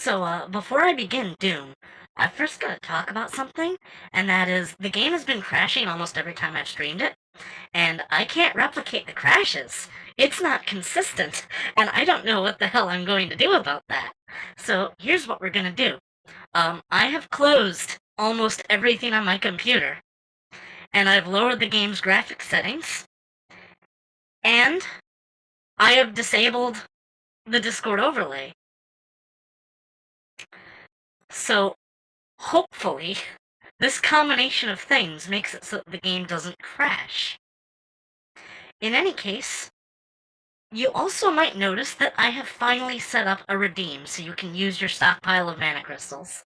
Before I begin Doom, I first gotta talk about something, and that is the game has been crashing almost every time I've streamed it, and I can't replicate the crashes. It's not consistent, and I don't know what the hell I'm going to do about that. So here's what we're gonna do. I have closed almost everything on my computer, and I've lowered the game's graphics settings, and I have disabled the Discord overlay. So hopefully, this combination of things makes it so that the game doesn't crash. In any case, you also might notice that I have finally set up a redeem so you can use your stockpile of mana crystals.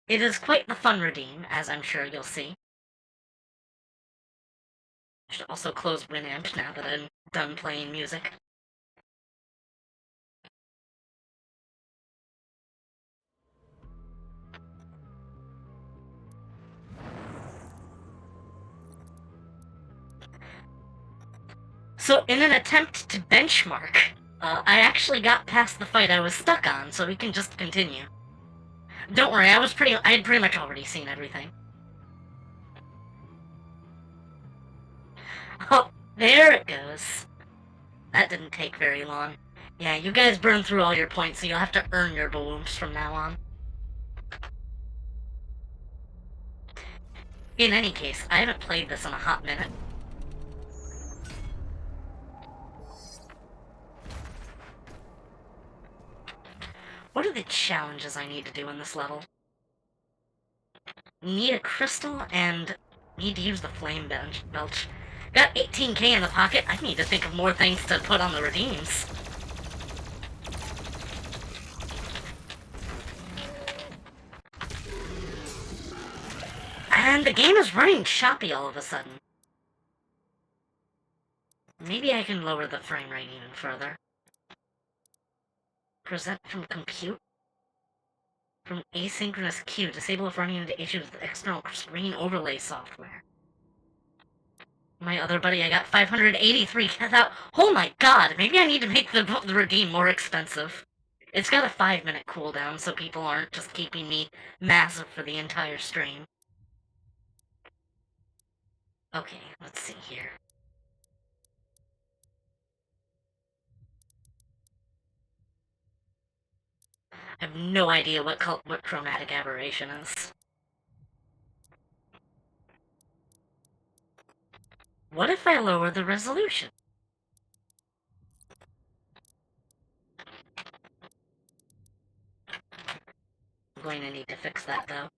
It is quite the fun redeem, as I'm sure you'll see. I should also close Winamp now that I'm done playing music. So in an attempt to benchmark, I actually got past the fight I was stuck on, so we can just continue. Don't worry, I had pretty much already seen everything. Oh, there it goes. That didn't take very long. Yeah, you guys burned through all your points, so you'll have to earn your balloons from now on. In any case, I haven't played this in a hot minute. What are the challenges I need to do in this level? Need a crystal and need to use the flame belch. Got 18k in the pocket. I need to think of more things to put on the redeems. And the game is running choppy all of a sudden. Maybe I can lower the frame rate even further. Present from compute? From asynchronous queue. Disable if running into issues with external screen overlay software. My other buddy, I got 583 out. Oh my god, maybe I need to make the redeem more expensive. It's got a 5-minute cooldown, so people aren't just keeping me massive for the entire stream. Okay, let's see here. I have no idea what chromatic aberration is. What if I lower the resolution? I'm going to need to fix that, though.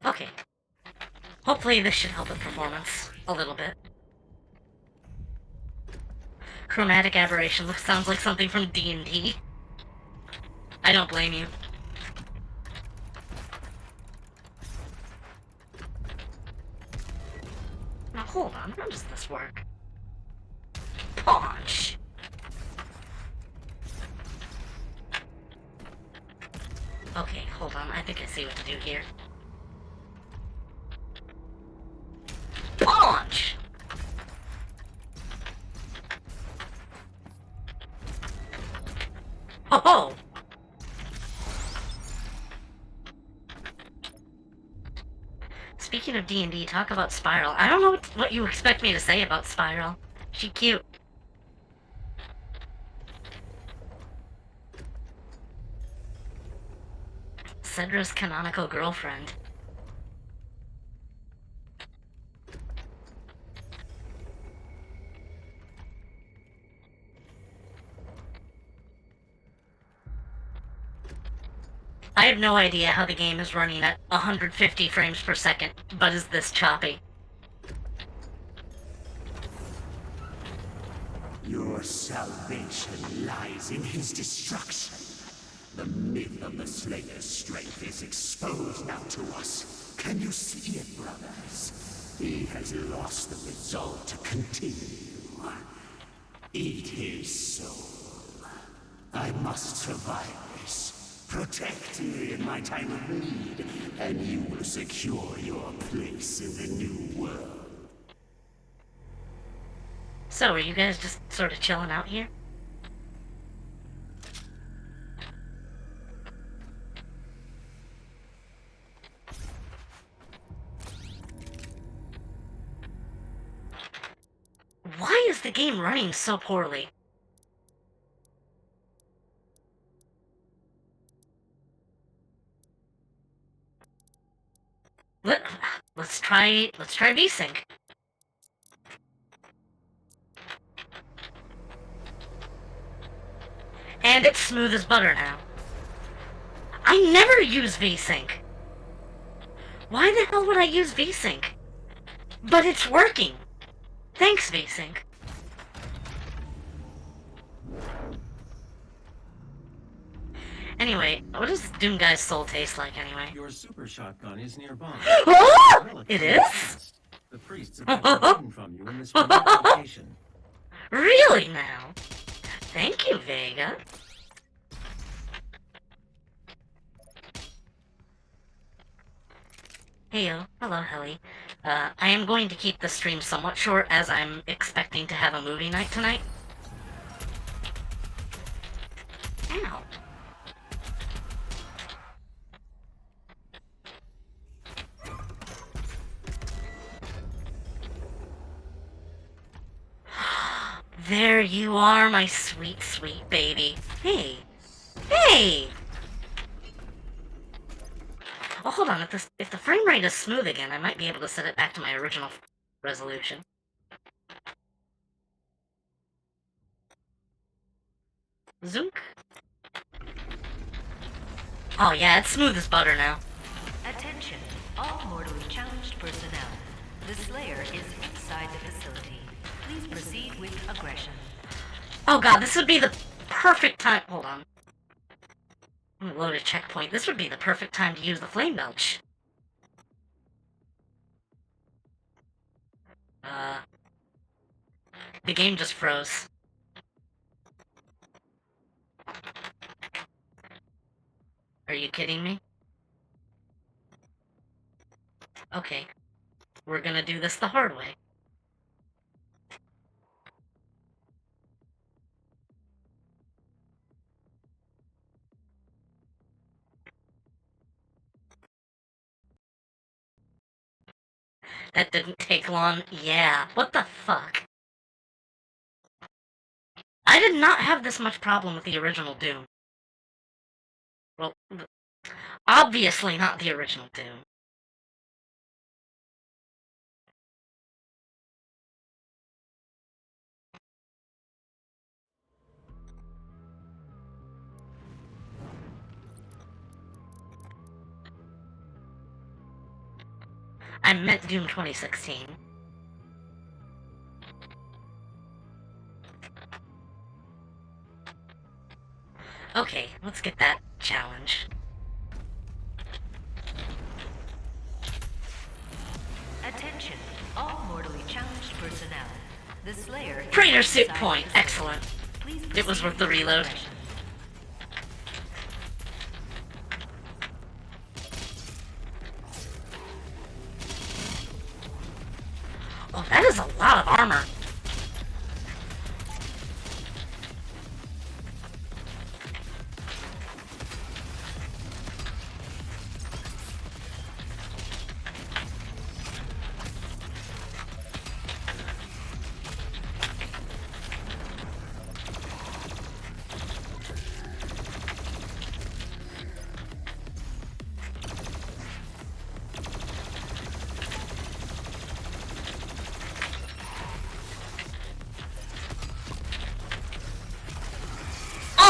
Okay. Hopefully this should help with performance. A little bit. Chromatic aberration sounds like something from D&D. I don't blame you. Now hold on, how does this work? Punch! Okay, hold on, I think I see what to do here. Punch! Ho ho! Speaking of D&D, talk about Spiral. I don't know what you expect me to say about Spiral. She cute. Sedra's canonical girlfriend. I have no idea how the game is running at 150 frames per second, but is this choppy. Your salvation lies in his destruction. The myth of the Slayer's strength is exposed now to us. Can you see it, brothers? He has lost the resolve to continue. Eat his soul. I must survive this. Protect me in my time of need, and you will secure your place in the new world. So, are you guys just sort of chilling out here? Why is the game running so poorly? Let's try VSync. And it's smooth as butter now. I never use VSync. Why the hell would I use VSync? But it's working. Thanks, VSync. Anyway, what does Doom Guy's soul taste like anyway? Your super shotgun is nearby. Oh! It is? The priests have been hidden from you in this remote location. Really now? Thank you, Vega. Heyo. Hello, Helly. I am going to keep the stream somewhat short as I'm expecting to have a movie night tonight. Ow. There you are, my sweet, sweet baby. Hey. Hey! Oh, hold on. If the frame rate is smooth again, I might be able to set it back to my original resolution. Zook. Oh yeah, it's smooth as butter now. Attention, all mortally challenged personnel. The Slayer is inside the facility. Please proceed with aggression. Oh god, this would be the perfect time. Hold on. I'm gonna load a checkpoint. This would be the perfect time to use the flame belch. The game just froze. Are you kidding me? Okay. We're gonna do this the hard way. That didn't take long. Yeah, what the fuck? I did not have this much problem with the original Doom. Well, obviously not the original Doom. I meant Doom 2016. Okay, let's get that challenge. Attention, all mortally challenged personnel. The Slayer is Praetor suit inside point. the facility. Excellent. Please It was proceed worth the with reload. aggression. Oh, that is a lot of armor.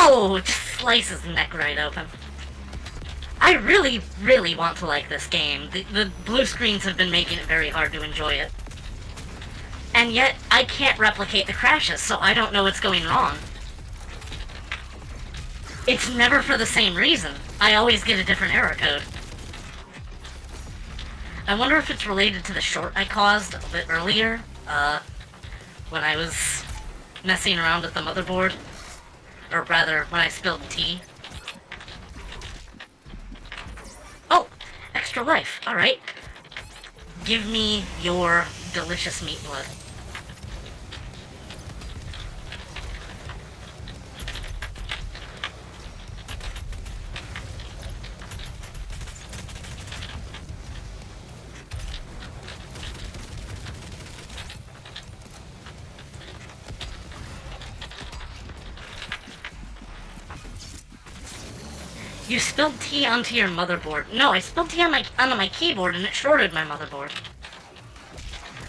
Oh, it just slices the neck right open. I really, really want to like this game. The blue screens have been making it very hard to enjoy it. And yet, I can't replicate the crashes, so I don't know what's going wrong. It's never for the same reason. I always get a different error code. I wonder if it's related to the short I caused a bit earlier, when I was messing around with the motherboard. Or rather, when I spilled tea. Oh! Extra life. Alright. Give me your delicious meat blood. You spilled tea onto your motherboard. No, I spilled tea onto my keyboard and it shorted my motherboard.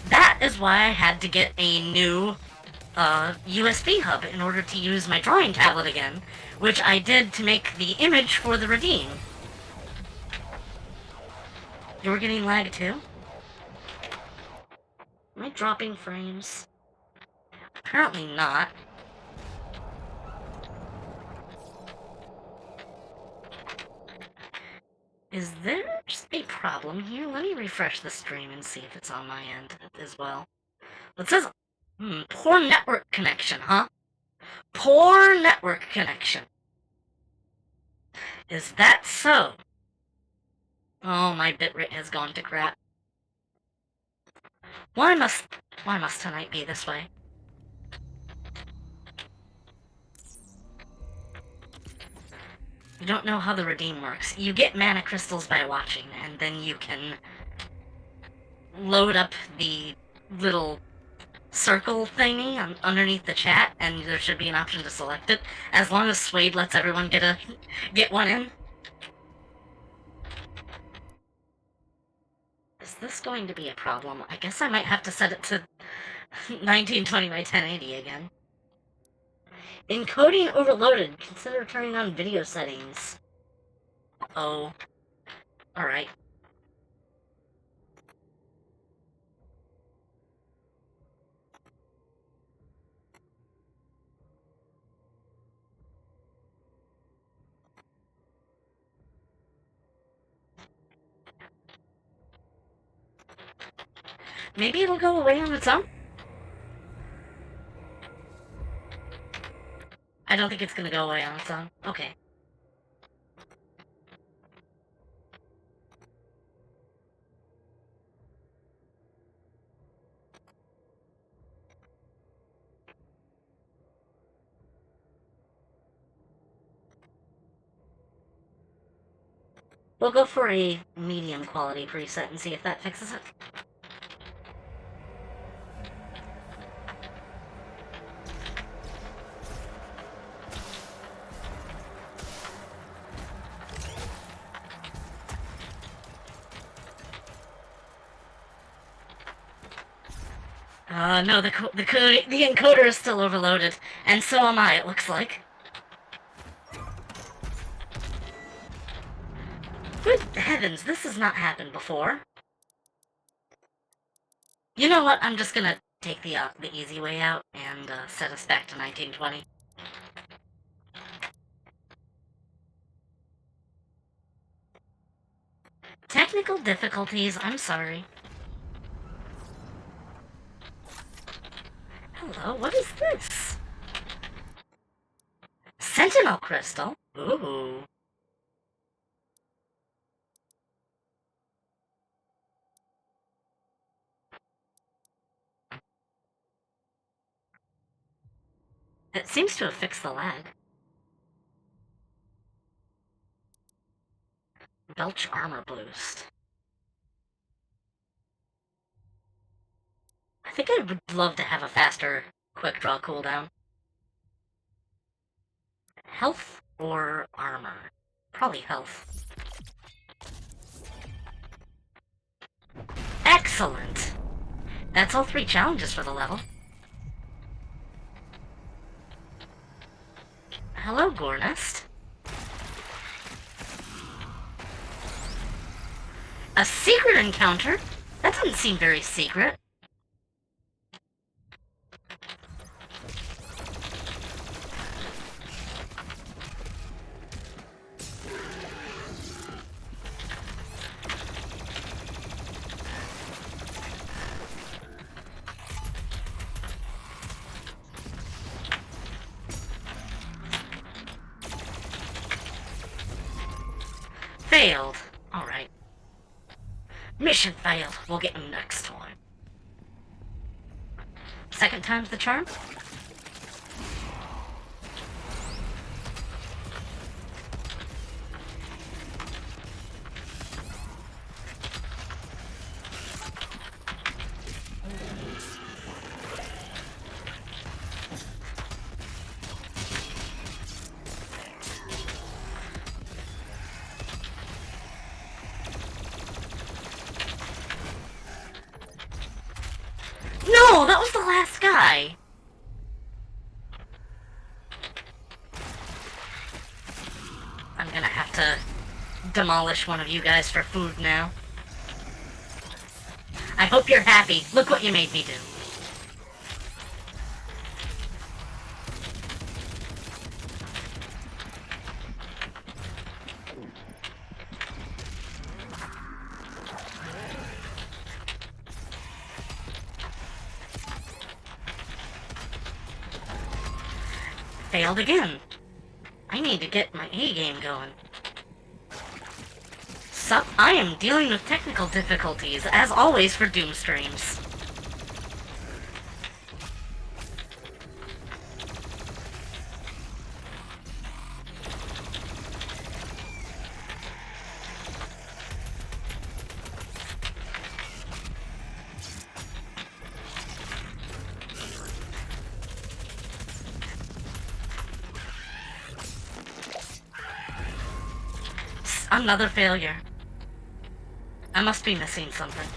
That is why I had to get a new USB hub in order to use my drawing tablet again, which I did to make the image for the Redeem. You were getting lag too? Am I dropping frames? Apparently not. Is there a problem here? Let me refresh the stream and see if it's on my end as well. It says, poor network connection, huh? Poor network connection. Is that so? Oh, my bitrate has gone to crap. Why must tonight be this way? You don't know how the Redeem works. You get mana crystals by watching, and then you can load up the little circle thingy underneath the chat, and there should be an option to select it, as long as Suede lets everyone get one in. Is this going to be a problem? I guess I might have to set it to 1920 by 1080 again. Encoding overloaded. Consider turning on video settings. Oh. Alright. Maybe it'll go away on its own? I don't think it's gonna go away on its own. Okay. We'll go for a medium quality preset and see if that fixes it. No, the encoder is still overloaded, and so am I, it looks like. Good heavens, this has not happened before. You know what, I'm just gonna take the easy way out and set us back to 1920. Technical difficulties, I'm sorry. Hello, what is this? Sentinel crystal? Ooh. It seems to have fixed the lag. Belch armor boost. I think I would love to have a faster quick draw cooldown. Health or armor? Probably health. Excellent! That's all 3 challenges for the level. Hello, Gornest. A secret encounter? That doesn't seem very secret. Failed. Alright. Mission failed. We'll get him next time. Second time's the charm? demolish one of you guys for food now. I hope you're happy. Look what you made me do. Failed again. I need to get my A game going. Sup, I am dealing with technical difficulties, as always for Doom streams. Another failure. I must be missing something.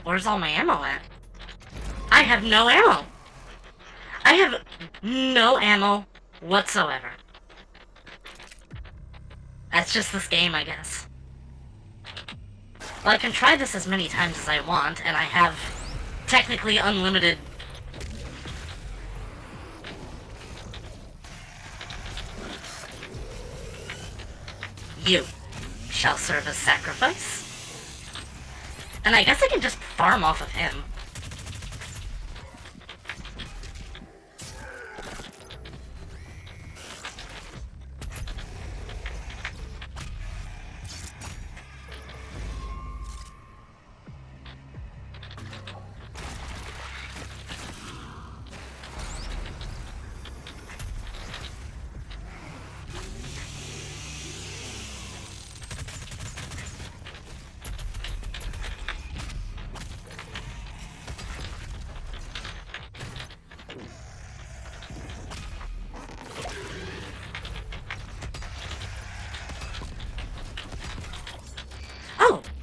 Where's all my ammo at? I have no ammo. I have no ammo whatsoever. That's just this game, I guess. Well, I can try this as many times as I want, and I have technically unlimited... You shall serve as sacrifice. And I guess I can just farm off of him.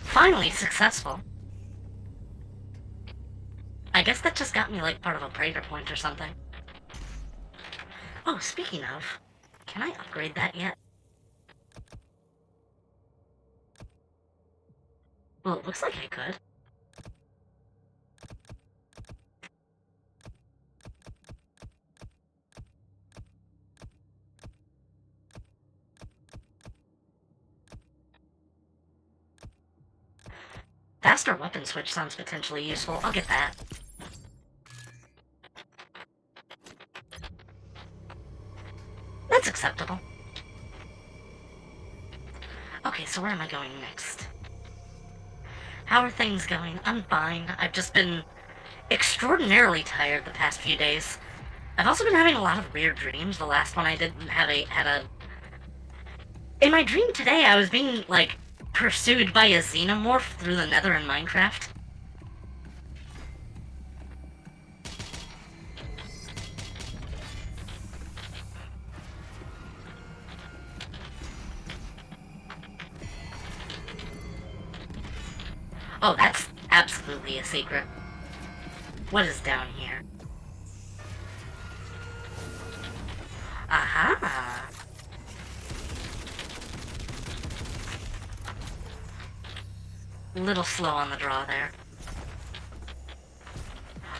Finally successful. I guess that just got me like part of a praetor point or something. Oh, speaking of, can I upgrade that yet? Well, it looks like I could. Faster weapon switch sounds potentially useful. I'll get that. That's acceptable. Okay, so where am I going next? How are things going? I'm fine. I've just been extraordinarily tired the past few days. I've also been having a lot of weird dreams. The last one I did had a... In my dream today, I was being, like, pursued by a xenomorph through the nether in Minecraft. Oh, that's absolutely a secret. What is down here? Aha! A little slow on the draw there.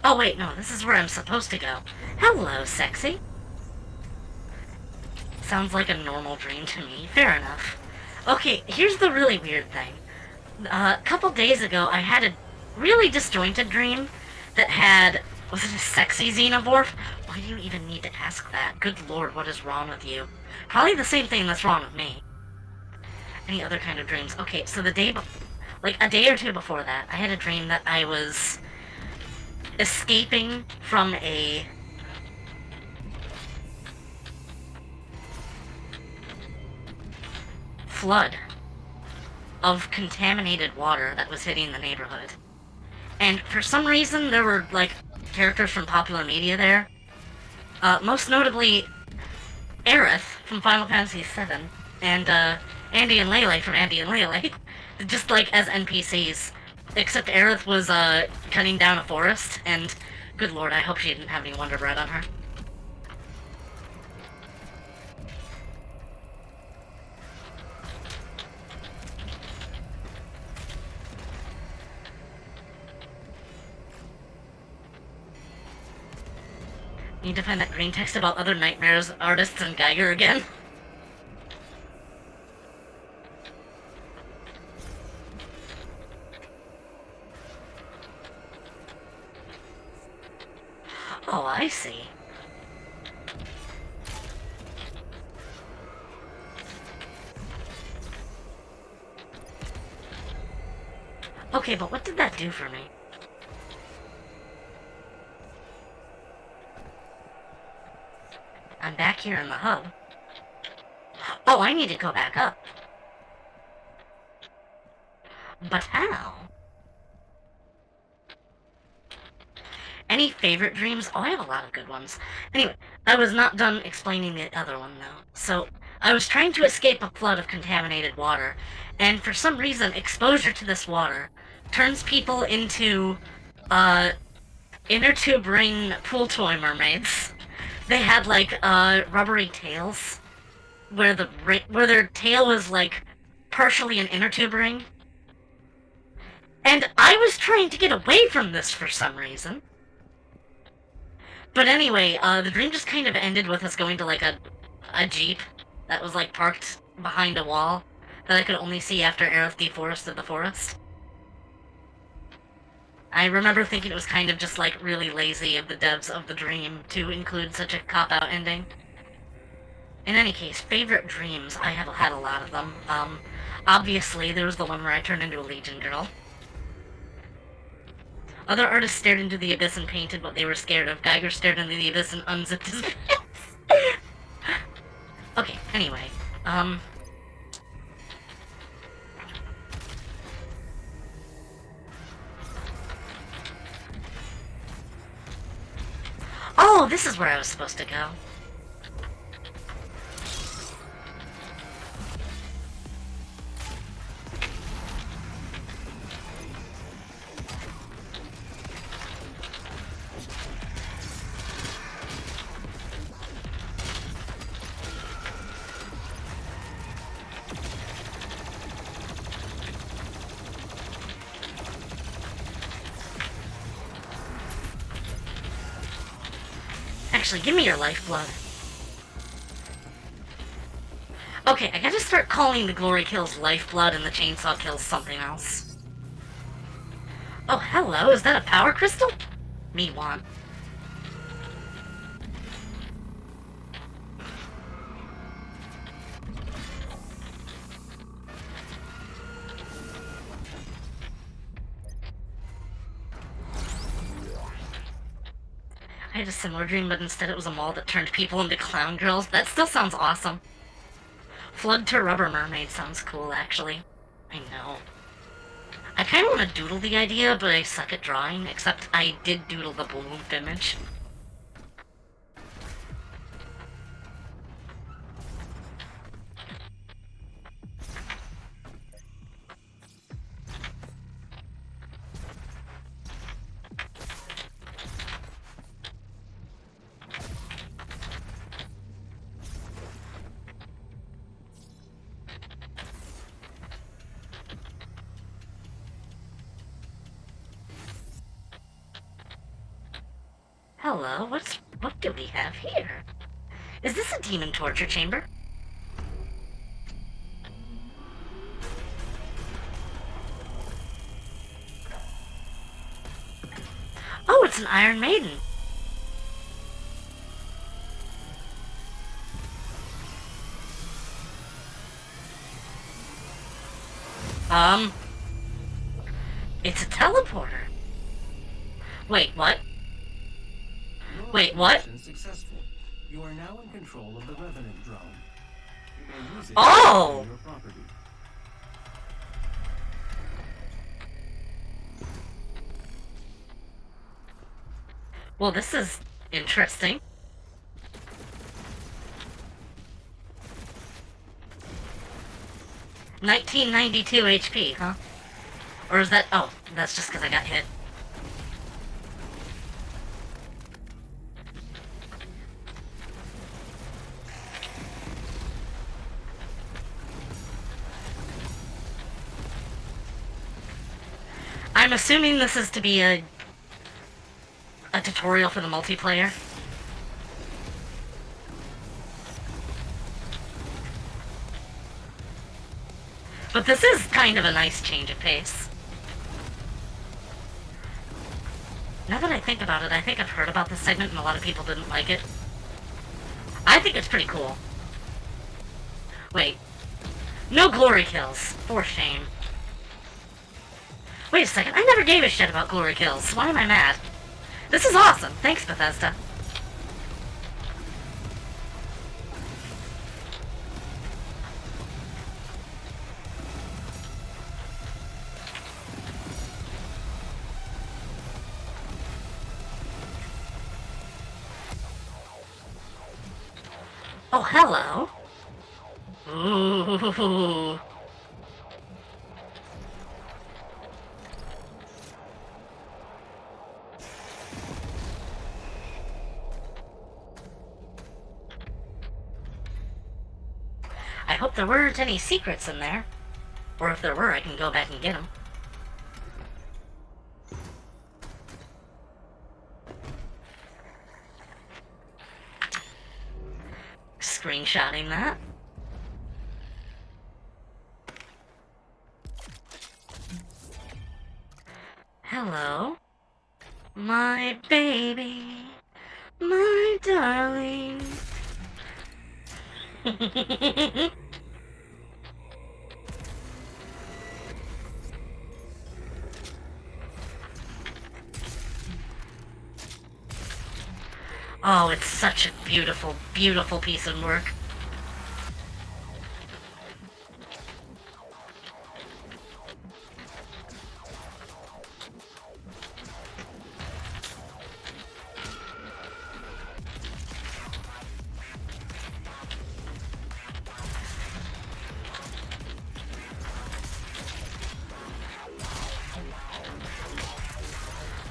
Oh wait, no, this is where I'm supposed to go. Hello, sexy. Sounds like a normal dream to me. Fair enough. Okay, here's the really weird thing. A couple days ago, I had a really disjointed dream that had... Was it a sexy xenomorph? Why do you even need to ask that? Good lord, what is wrong with you? Probably the same thing that's wrong with me. Any other kind of dreams? Okay, so the day like a day or two before that, I had a dream that I was escaping from a flood of contaminated water that was hitting the neighborhood. and for some reason there were, like, characters from popular media there. Most notably, Aerith from Final Fantasy VII, and, Andy and Lele from Andy and Lele, just, like, as NPCs. Except Aerith was, cutting down a forest, and good lord, I hope she didn't have any Wonder Bread on her. Need to find that green text about other nightmares, artists, and Geiger again. Oh, I see. Okay, but what did that do for me? I'm back here in the hub. Oh, I need to go back up. But how? Any favorite dreams? Oh, I have a lot of good ones. Anyway, I was not done explaining the other one, though. So, I was trying to escape a flood of contaminated water, and for some reason, exposure to this water turns people into, inner tube ring pool toy mermaids. They had, like, rubbery tails, where their tail was, like, partially an inner tube ring. And I was trying to get away from this for some reason. But anyway, the dream just kind of ended with us going to, like, a jeep that was, like, parked behind a wall that I could only see after Aerith deforested the forest. I remember thinking it was kind of just, like, really lazy of the devs of the dream to include such a cop-out ending. In any case, favorite dreams, I have had a lot of them. Obviously, there was the one where I turned into a Legion girl. Other artists stared into the abyss and painted what they were scared of. Geiger stared into the abyss and unzipped his pants. Okay, anyway, oh, this is where I was supposed to go. Actually, give me your lifeblood. Okay, I gotta start calling the glory kills lifeblood and the chainsaw kills something else. Oh, hello, is that a power crystal? Me want. I had a similar dream, but instead it was a mall that turned people into clown girls. That still sounds awesome. Flood to Rubber Mermaid sounds cool, actually. I know. I kind of want to doodle the idea, but I suck at drawing, except I did doodle the balloon image. Hello, what do we have here? Is this a demon torture chamber? Oh, it's an Iron Maiden. It's a teleporter. Wait, what? Wait, what? Successful. You are now in control of the Revenant drone. You may use it Oh! for your property. Well, this is interesting. $1992 HP, huh? Or is that... Oh, that's just because I got hit. I'm assuming this is to be a tutorial for the multiplayer. But this is kind of a nice change of pace. Now that I think about it, I think I've heard about this segment and a lot of people didn't like it. I think it's pretty cool. Wait. No glory kills. For shame. Wait a second, I never gave a shit about glory kills. Why am I mad? This is awesome. Thanks, Bethesda. Oh, hello. Ooh. I hope there weren't any secrets in there. Or if there were, I can go back and get them. Screenshotting that. Hello. My baby. My darling. Oh, it's such a beautiful, beautiful piece of work.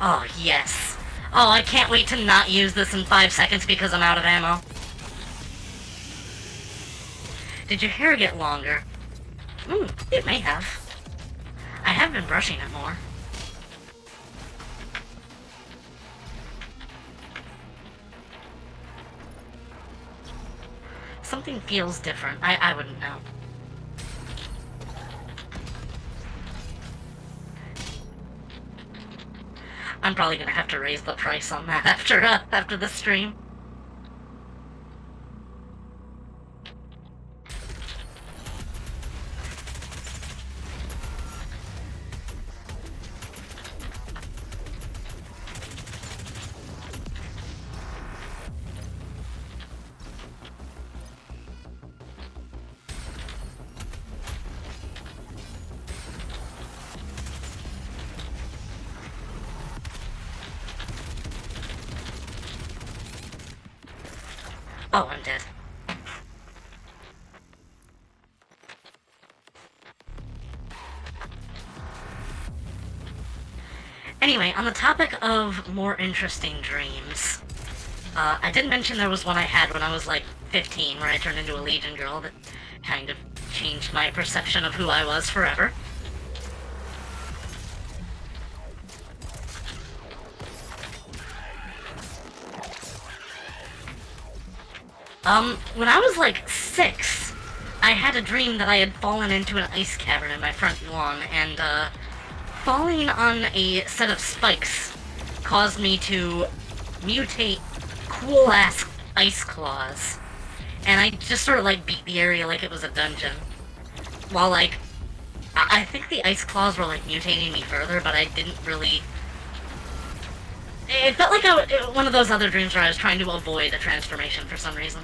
Oh, yes. Oh, I can't wait to not use this in 5 seconds because I'm out of ammo. Did your hair get longer? It may have. I have been brushing it more. Something feels different. I wouldn't know. I'm probably gonna have to raise the price on that after the stream. Oh, I'm dead. Anyway, on the topic of more interesting dreams, I did mention there was one I had when I was like 15, where I turned into a Legion girl that kind of changed my perception of who I was forever. When I was like 6, I had a dream that I had fallen into an ice cavern in my front lawn, and, falling on a set of spikes caused me to mutate cool-ass ice claws. And I just sort of, like, beat the area like it was a dungeon. While, like, I think the ice claws were, like, mutating me further, but I didn't really... It felt like one of those other dreams where I was trying to avoid a transformation for some reason.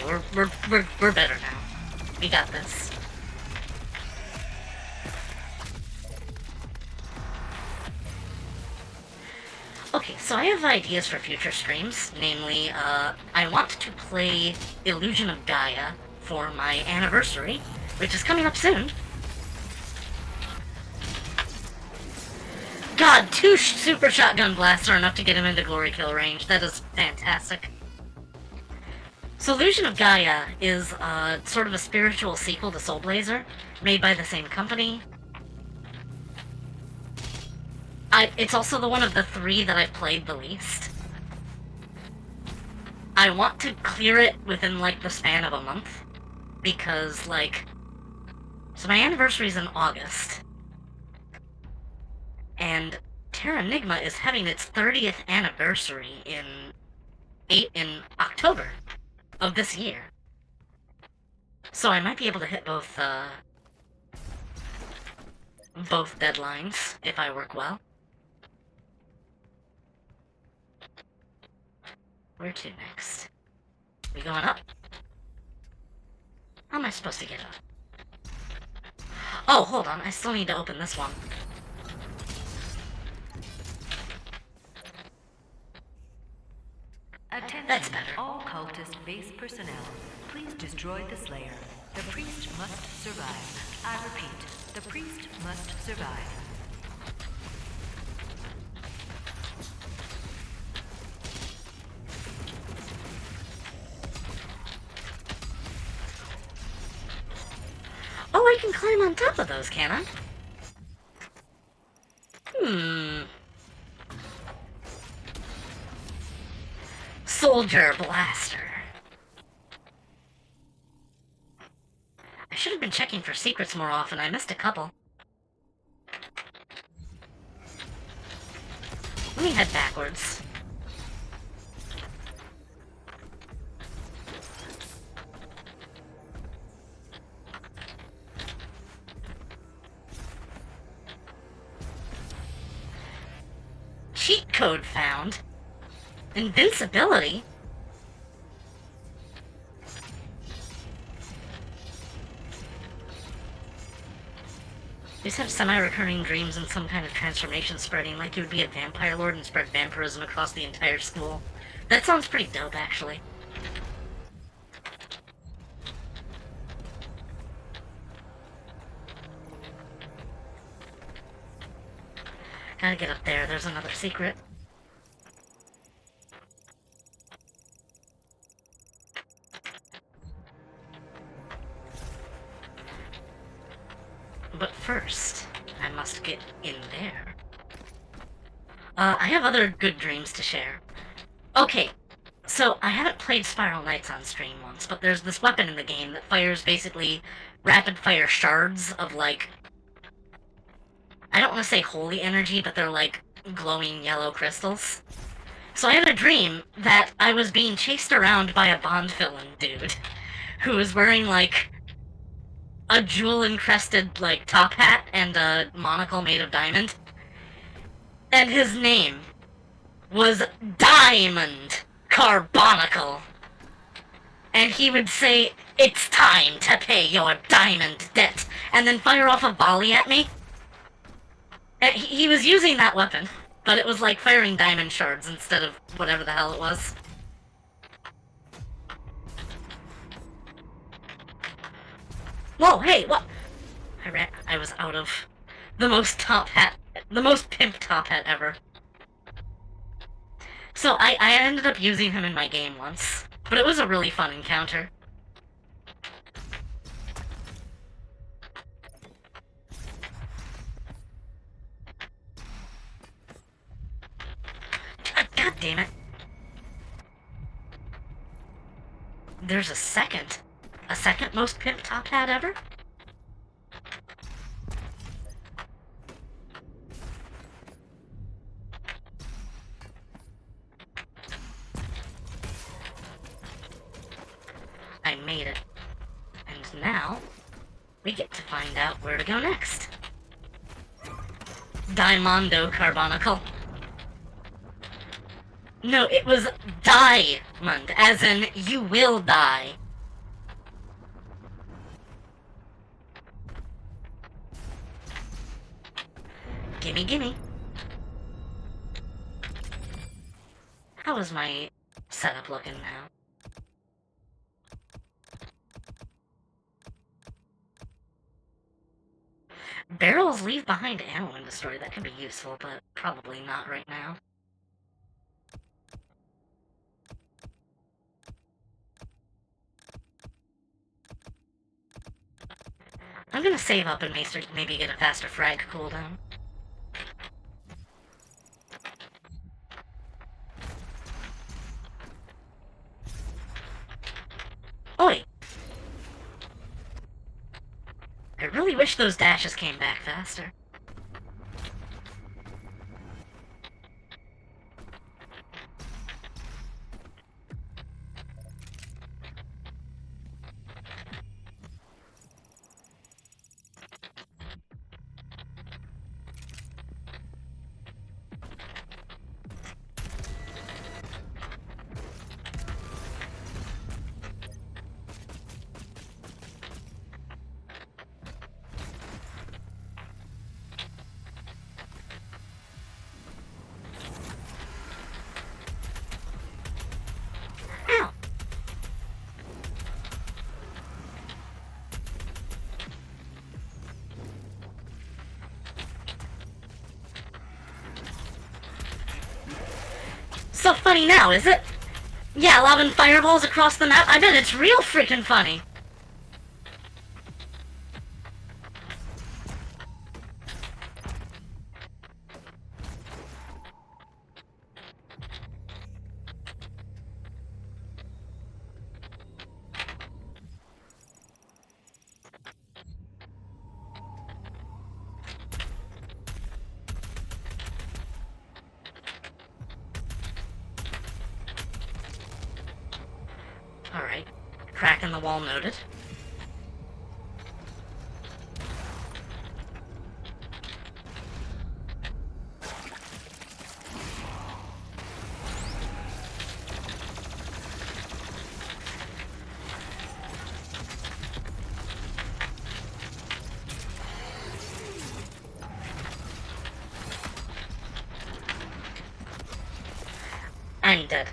okay. We're better now. We got this. Okay, so I have ideas for future streams. Namely, I want to play Illusion of Gaia for my anniversary, which is coming up soon. God, 2 super shotgun blasts are enough to get him into glory kill range. That is fantastic. So Illusion of Gaia is sort of a spiritual sequel to Soul Blazer, made by the same company. It's also the one of the 3 that I've played the least. I want to clear it within, like, the span of a month. Because, like... So my anniversary's in August. And Terranigma is having its 30th anniversary in October of this year. So I might be able to hit both deadlines if I work well. Where to next? We going up? How am I supposed to get up? Oh, hold on. I still need to open this one. Attention, That's better. all cultist base personnel. Please destroy the Slayer. The priest must survive. I repeat, the priest must survive. Oh, I can climb on top of those, can I? Soldier Blaster. I should have been checking for secrets more often. I missed a couple. Let me head backwards. Cheat code found. Invincibility? These have semi-recurring dreams and some kind of transformation spreading, like you would be a vampire lord and spread vampirism across the entire school. That sounds pretty dope, actually. Gotta get up there, there's another secret. But first, I must get in there. I have other good dreams to share. Okay, so I haven't played Spiral Knights on stream once, but there's this weapon in the game that fires basically rapid-fire shards of, like... I don't want to say holy energy, but they're like glowing yellow crystals. So I had a dream that I was being chased around by a Bond villain dude who was wearing, like, a jewel-encrusted, like, top hat and a monocle made of diamond. And his name was Diamond Carbonicle. And he would say, "It's time to pay your diamond debt," and then fire off a volley at me. And he was using that weapon, but it was like firing diamond shards instead of whatever the hell it was. Whoa, hey, what? I was out of the most pimp top hat ever. So I ended up using him in my game once, but it was a really fun encounter. God damn it. There's a second most pimp top hat ever? I made it. And now, we get to find out where to go next. Diamondo Carbonicle. No, it was diamond, as in you will die. Gimme, gimme. How is my setup looking now? Barrels leave behind ammo in the story. That can be useful, but probably not right now. I'm gonna save up and maybe get a faster frag cooldown. Oi! I really wish those dashes came back faster. Ow! So funny now, is it? Yeah, lobbing fireballs across the map. I bet it's real freaking funny. Alright. Crack in the wall noted. I'm dead.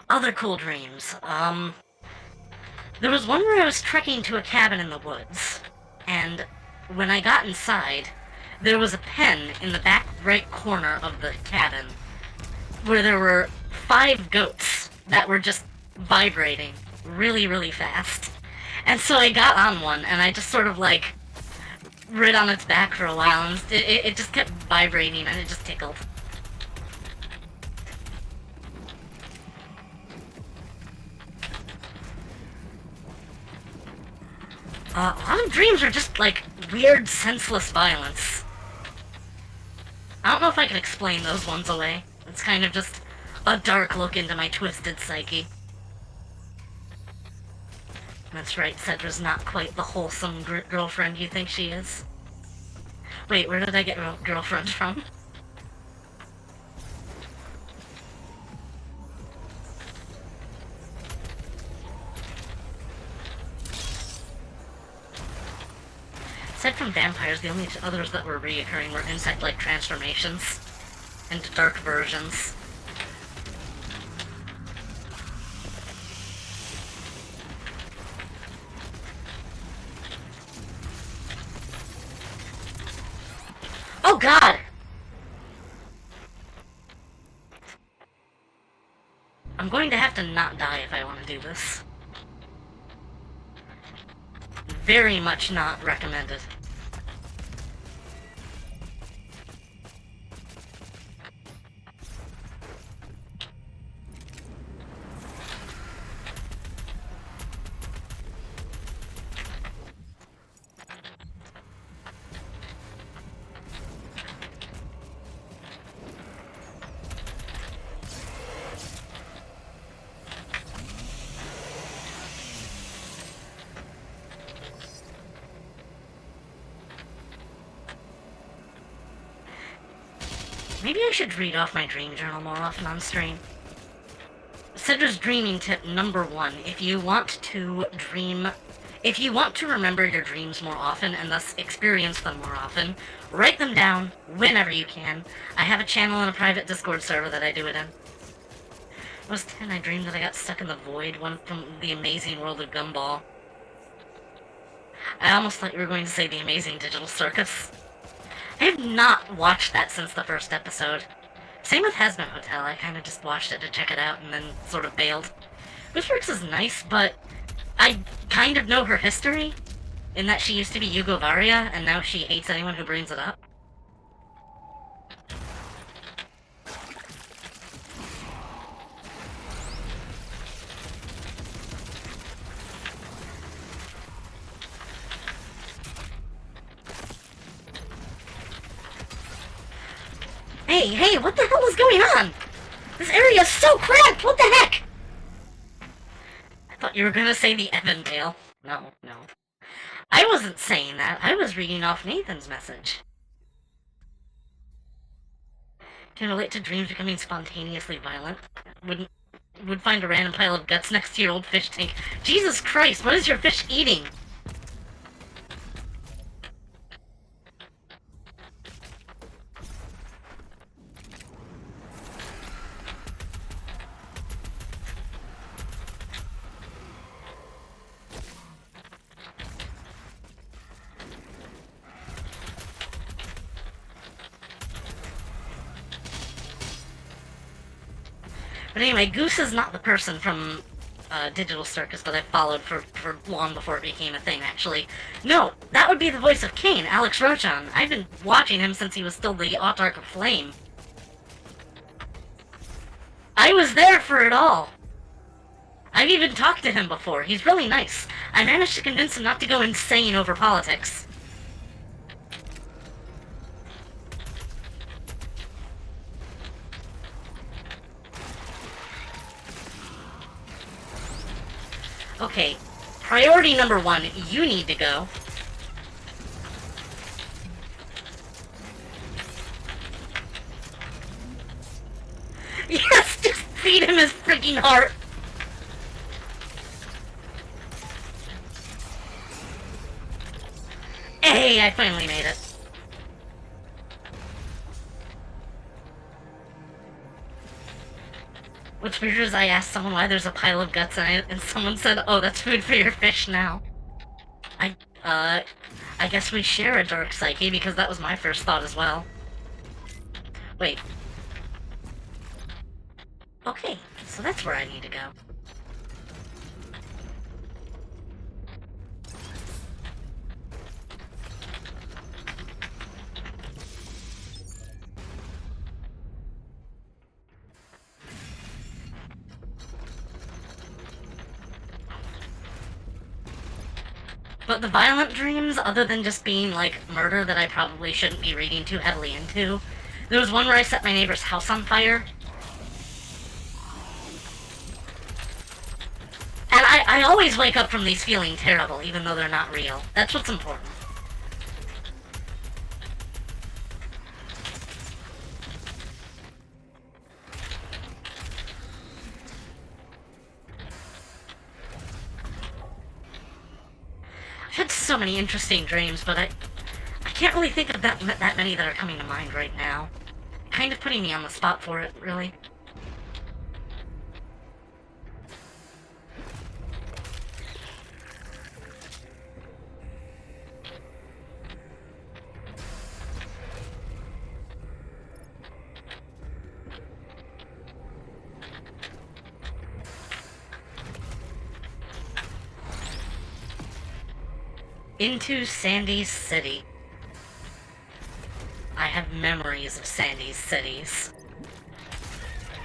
Other cool dreams. There was one where I was trekking to a cabin in the woods, and when I got inside, there was a pen in the back right corner of the cabin where there were 5 goats that were just vibrating really, really fast. And so I got on one, and I just sort of like rid on its back for a while, and it just kept vibrating, and it just tickled. A lot of dreams are just, like, weird, senseless violence. I don't know if I can explain those ones away. It's kind of just a dark look into my twisted psyche. That's right, Sedra's not quite the wholesome girlfriend you think she is. Wait, where did I get girlfriend from? Aside from vampires, the only others that were reoccurring were insect-like transformations and dark versions. Oh god! I'm going to have to not die if I want to do this. Very much not recommended. Maybe I should read off my dream journal more often on stream. Sedra's dreaming tip number 1. If you want to dream If you want to remember your dreams more often and thus experience them more often, write them down whenever you can. I have a channel and a private Discord server that I do it in. When I was 10, I dreamed that I got stuck in the void, one from the amazing world of Gumball. I almost thought you were going to say the amazing digital circus. I have not watched that since the first episode. Same with Hazmat Hotel, I kind of just watched it to check it out and then sort of bailed. Wishworks is nice, but I kind of know her history, in that she used to be Yugovaria, and now she hates anyone who brings it up. Hey, what the hell is going on? This area is so cramped, what the heck? I thought you were gonna say the Evandale. No. I wasn't saying that. I was reading off Nathan's message. Can relate to dreams becoming spontaneously violent. Would find a random pile of guts next to your old fish tank. Jesus Christ, what is your fish eating? But anyway, Goose is not the person from Digital Circus that I followed for long before it became a thing, actually. No, that would be the voice of Kane, Alex Rochon. I've been watching him since he was still the Autarch of Flame. I was there for it all. I've even talked to him before. He's really nice. I managed to convince him not to go insane over politics. Okay, priority number 1, you need to go. Yes, just feed him his freaking heart. Hey, I finally made it. What's weird is I asked someone why there's a pile of guts in it, and someone said, oh, that's food for your fish now. I guess we share a dark psyche, because that was my first thought as well. Wait. Okay, so that's where I need to go. But the violent dreams, other than just being, like, murder that I probably shouldn't be reading too heavily into, there was one where I set my neighbor's house on fire. And I always wake up from these feeling terrible, even though they're not real. That's what's important. I've had so many interesting dreams, but I can't really think of that many that are coming to mind right now. Kind of putting me on the spot for it, really. Into Sandy's City. I have memories of Sandy's cities.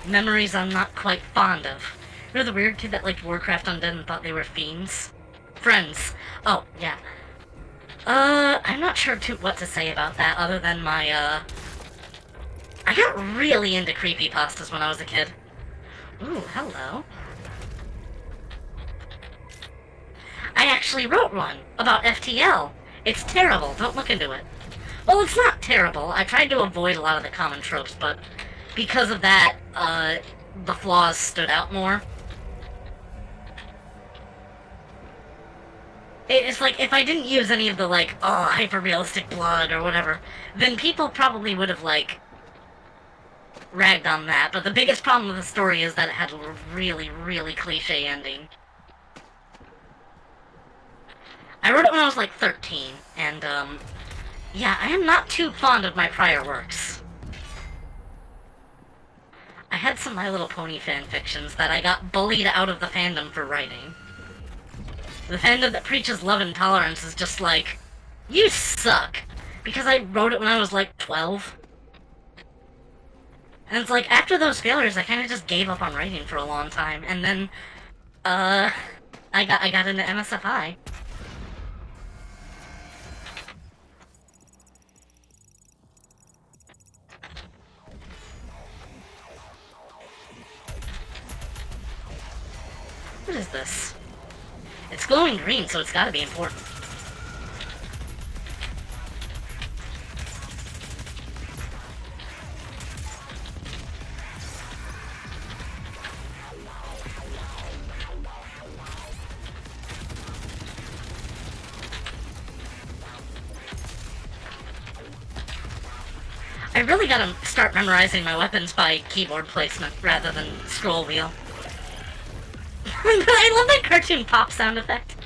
Memories I'm not quite fond of. You're the weird kid that liked Warcraft Undead and thought they were fiends. Friends. Oh, yeah. I'm not sure what to say about that other than my, I got really into creepypastas when I was a kid. Ooh, hello. I actually wrote one about FTL. It's terrible. Don't look into it. Well, it's not terrible. I tried to avoid a lot of the common tropes, but because of that, the flaws stood out more. It's like, if I didn't use any of the, like, oh, hyper-realistic blood or whatever, then people probably would have, like, ragged on that. But the biggest problem with the story is that it had a really, really cliche ending. I wrote it when I was, like, 13, and, yeah, I am not too fond of my prior works. I had some My Little Pony fanfictions that I got bullied out of the fandom for writing. The fandom that preaches love and tolerance is just like, you suck! Because I wrote it when I was like 12. And it's like, after those failures, I kind of just gave up on writing for a long time, and then, I got into MSFI. What is this? It's glowing green, so it's gotta be important. I really gotta start memorizing my weapons by keyboard placement rather than scroll wheel. I love that cartoon pop sound effect.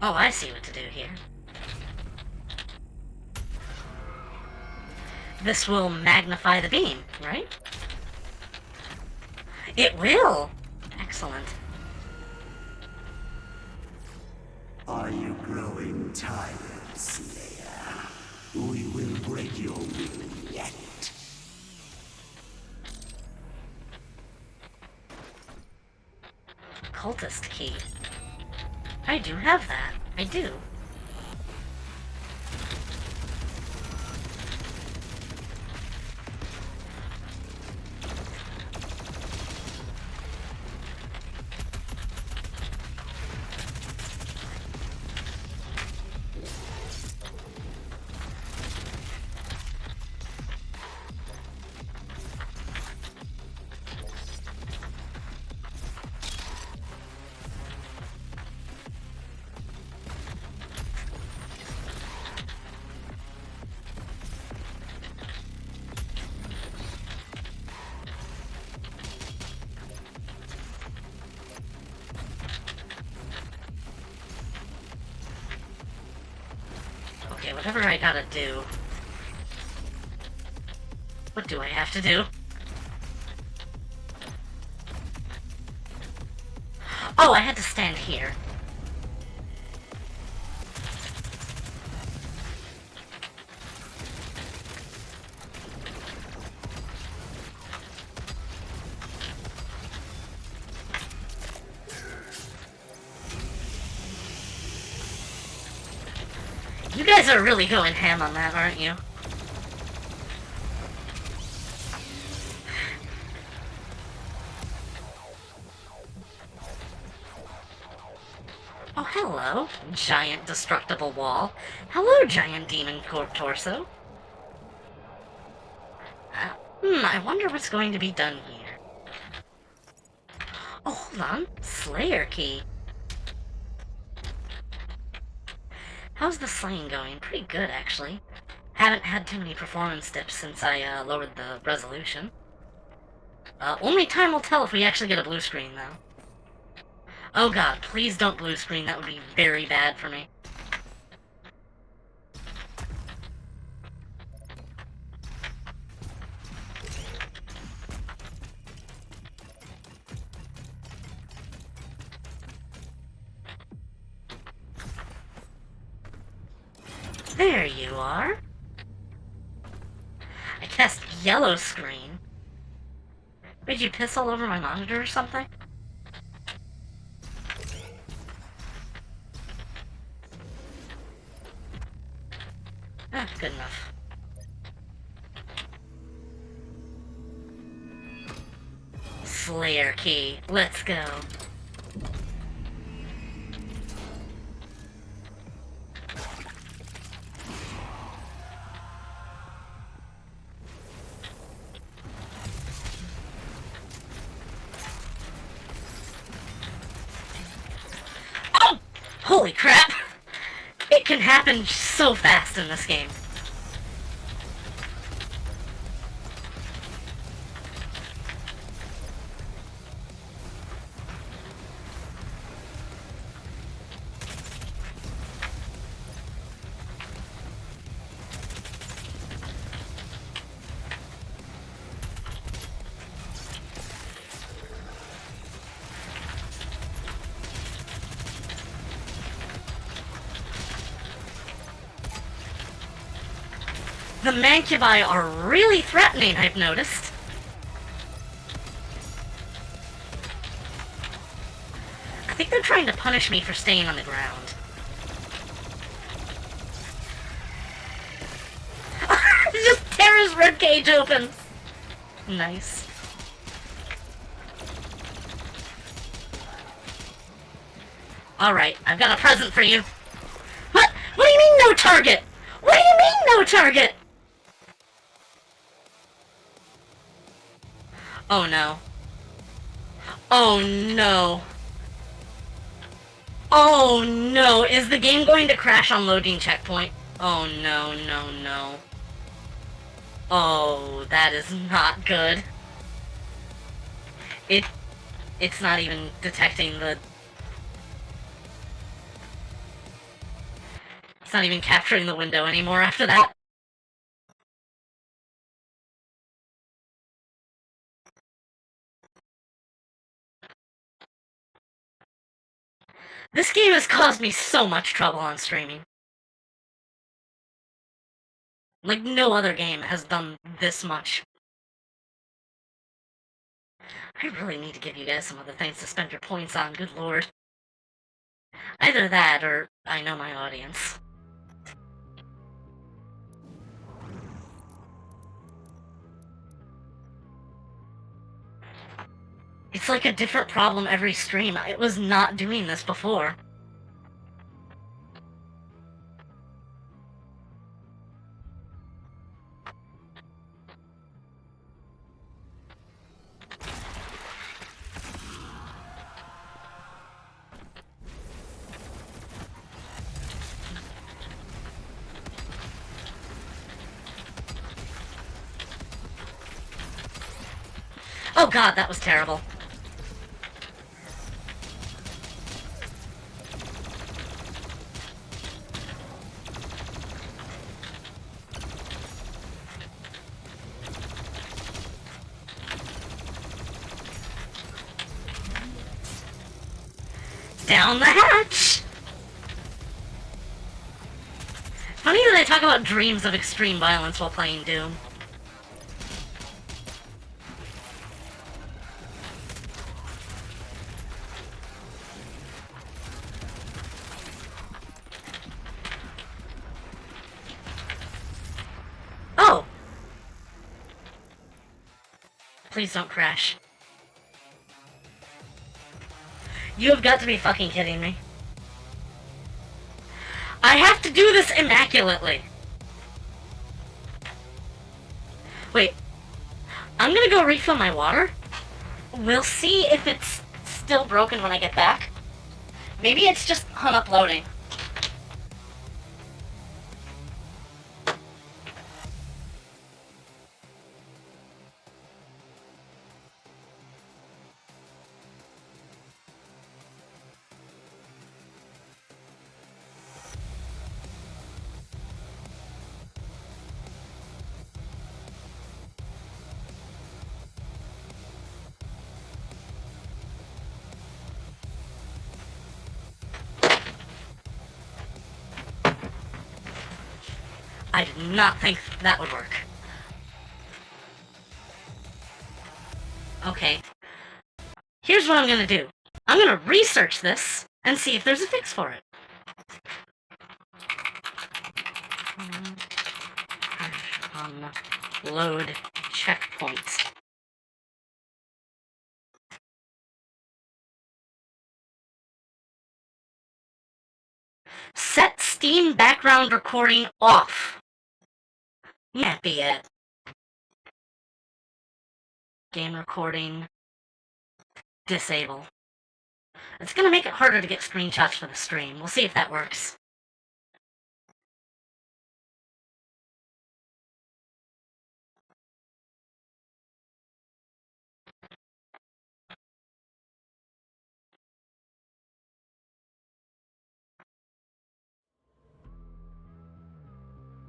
Oh, I see what to do here. This will magnify the beam, right? It will! Excellent. Are you growing tired, Slayer? We will break your will yet. Cultist key. I do have that. I do. Okay, whatever I gotta do. What do I have to do? Oh, I had to stand here. You guys are really going ham on that, aren't you? Oh, hello, giant destructible wall. Hello, giant demon torso. I wonder what's going to be done here. Oh, hold on. Slayer key. How's the slaying going? Pretty good, actually. Haven't had too many performance dips since I lowered the resolution. Only time will tell if we actually get a blue screen, though. Oh god, please don't blue screen. That would be very bad for me. There you are. I cast yellow screen. Did you piss all over my monitor or something? Ah, good enough. Slayer key. Let's go. Oh! Holy crap! It can happen so fast in this game. The Mancubi are really threatening, I've noticed. I think they're trying to punish me for staying on the ground. Just tear his ribcage open! Nice. Alright, I've got a present for you. What? What do you mean no target? What do you mean no target? Oh no. Oh no. Oh no. Is the game going to crash on loading checkpoint? Oh no, no, no. Oh, that is not good. It's not even detecting the... It's not even capturing the window anymore after that. This game has caused me so much trouble on streaming. Like, no other game has done this much. I really need to give you guys some other things to spend your points on, good lord. Either that, or I know my audience. It's like a different problem every stream. It was not doing this before. Oh god, that was terrible. Down the hatch! Funny that I talk about dreams of extreme violence while playing Doom. Oh! Please don't crash. You have got to be fucking kidding me. I have to do this immaculately. Wait. I'm gonna go refill my water. We'll see if it's still broken when I get back. Maybe it's just unuploading. I did not think that would work. Okay. Here's what I'm gonna do. I'm gonna research this and see if there's a fix for it. Load checkpoints. Set Steam background recording off. Can't be it. Game recording. Disable. It's gonna make it harder to get screenshots for the stream. We'll see if that works.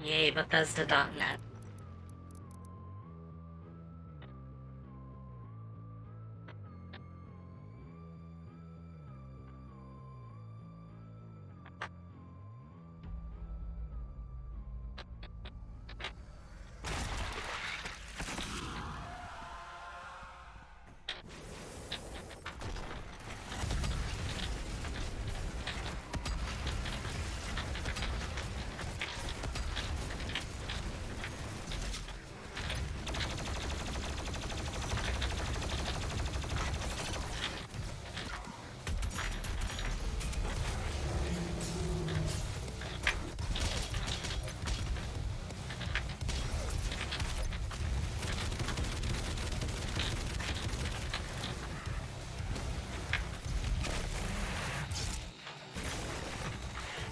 Yay, Bethesda.net.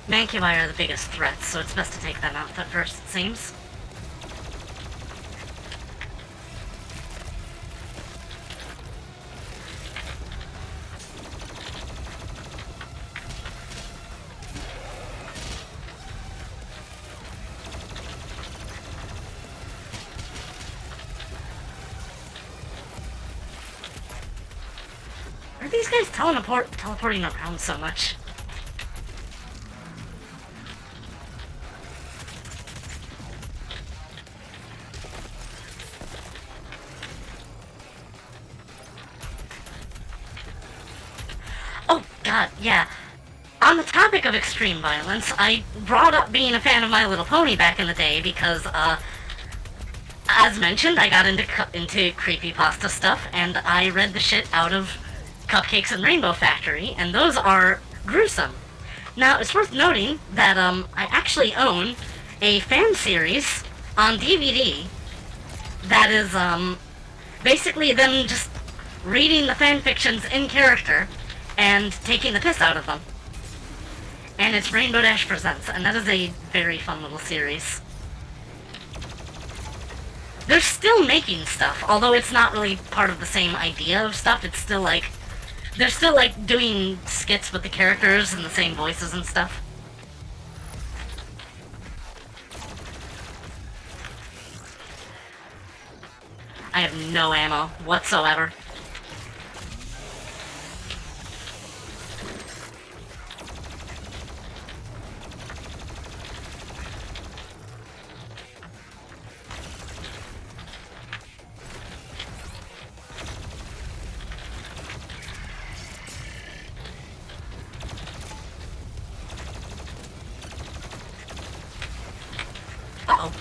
Mancubi are the biggest threats, so it's best to take them out at first, it seems. Are these guys teleporting around so much? Oh, God, yeah. On the topic of extreme violence, I brought up being a fan of My Little Pony back in the day because, as mentioned, I got into creepypasta stuff, and I read the shit out of Cupcakes and Rainbow Factory, and those are gruesome. Now, it's worth noting that, I actually own a fan series on DVD that is, basically them just reading the fan fictions in character and taking the piss out of them. And it's Rainbow Dash Presents, and that is a very fun little series. They're still making stuff, although it's not really part of the same idea of stuff. It's still like, they're still like doing skits with the characters and the same voices and stuff. I have no ammo whatsoever. Uh-oh.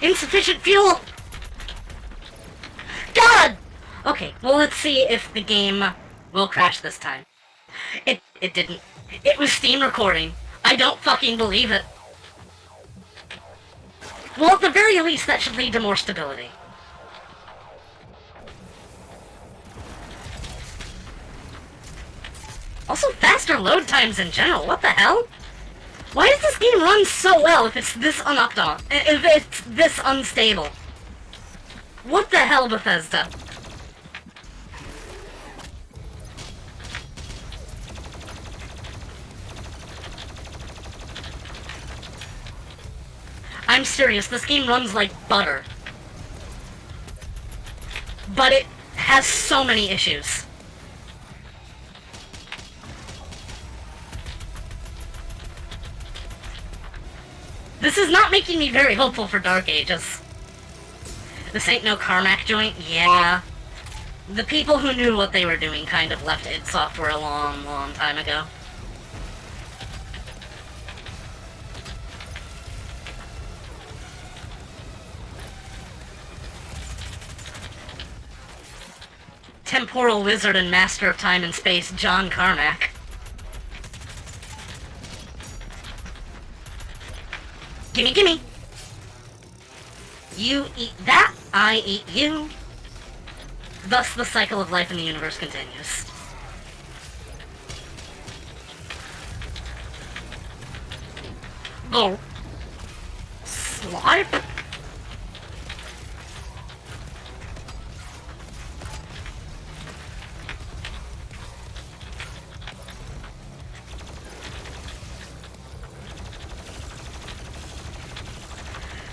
Insufficient fuel! God! Okay, well, let's see if the game will crash this time. It didn't. It was Steam recording. I don't fucking believe it. Well, at the very least, that should lead to more stability. Also, faster load times in general. What the hell? Why does this game run so well if it's this if it's this unstable? What the hell, Bethesda? I'm serious, this game runs like butter. But it has so many issues. is not making me very hopeful for Dark Ages. This ain't no Carmack joint? Yeah. The people who knew what they were doing kind of left id Software a long, long time ago. Temporal wizard and master of time and space, John Carmack. Gimme, gimme! You eat that, I eat you. Thus the cycle of life in the universe continues. Oh. Slide?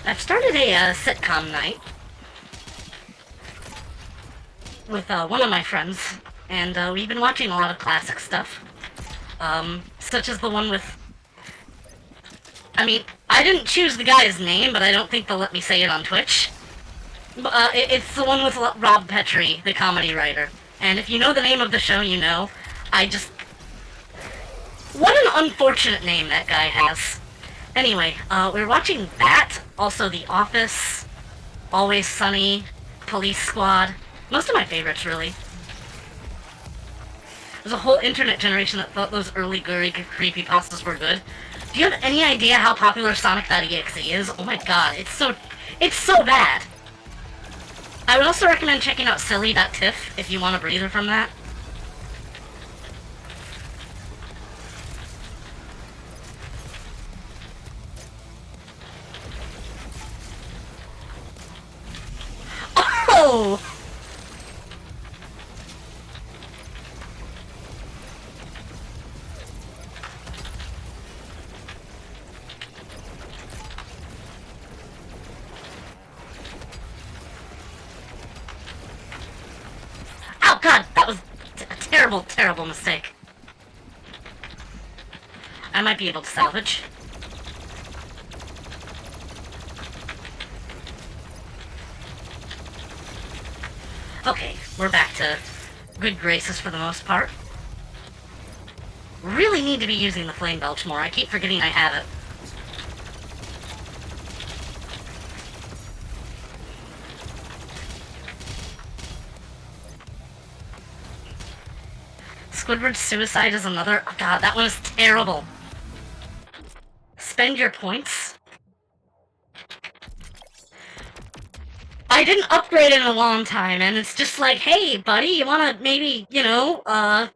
I've started a sitcom night with one of my friends, and we've been watching a lot of classic stuff, such as the one with... I mean, I didn't choose the guy's name, but I don't think they'll let me say it on Twitch. It's the one with Rob Petrie, the comedy writer. And if you know the name of the show, you know. What an unfortunate name that guy has. Anyway, we're watching that, also The Office, Always Sunny, Police Squad. Most of my favorites, really. There's a whole internet generation that thought those early creepypastas were good. Do you have any idea how popular Sonic.exe is? Oh my god, it's so bad. I would also recommend checking out silly.tiff if you want a breather from that. Oh! Oh god, that was a terrible, terrible mistake. I might be able to salvage. Okay, we're back to good graces for the most part. Really need to be using the flame belch more. I keep forgetting I have it. Squidward's suicide is another... Oh god, that one is terrible. Spend your points. I didn't upgrade in a long time, and it's just like, hey, buddy, you wanna maybe, you know,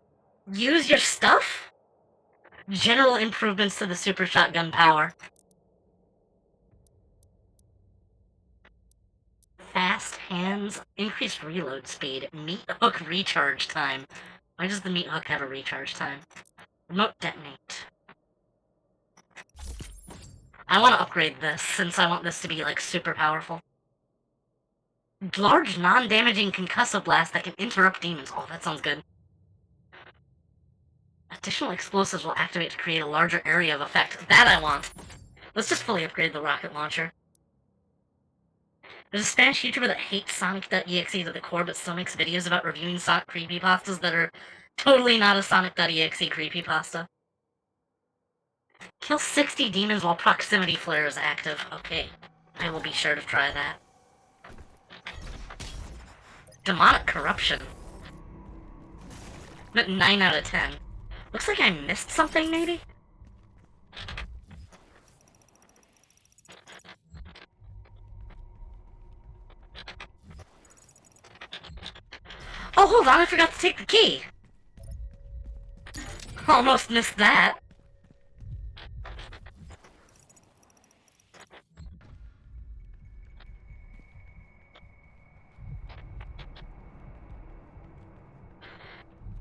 use your stuff? General improvements to the super shotgun power. Fast hands, increased reload speed, meat hook recharge time. Why does the meat hook have a recharge time? Remote detonate. I want to upgrade this, since I want this to be, like, super powerful. Large, non-damaging concussive blast that can interrupt demons. Oh, that sounds good. Additional explosives will activate to create a larger area of effect. That I want. Let's just fully upgrade the rocket launcher. There's a Spanish YouTuber that hates Sonic.exe to the core, but still makes videos about reviewing Sonic creepypastas that are totally not a Sonic.exe creepypasta. Kill 60 demons while proximity flare is active. Okay, I will be sure to try that. Demonic corruption. I'm at 9 out of 10. Looks like I missed something, maybe? Oh, hold on, I forgot to take the key! Almost missed that.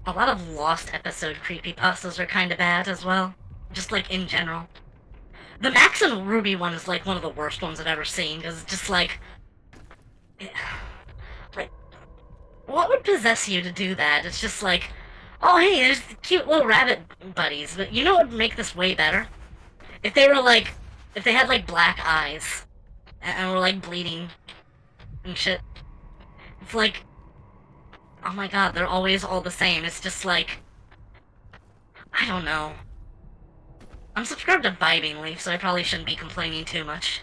A lot of Lost episode creepypastas are kinda bad as well. Just like in general. The Max and Ruby one is like one of the worst ones I've ever seen, because it's just like... Like, what would possess you to do that? It's just like, oh hey, there's the cute little rabbit buddies, but you know what would make this way better? If they were like, if they had, like, black eyes and were, like, bleeding and shit. It's like, oh my god, they're always all the same. It's just like, I don't know. I'm subscribed to Vibing Leaf, so I probably shouldn't be complaining too much.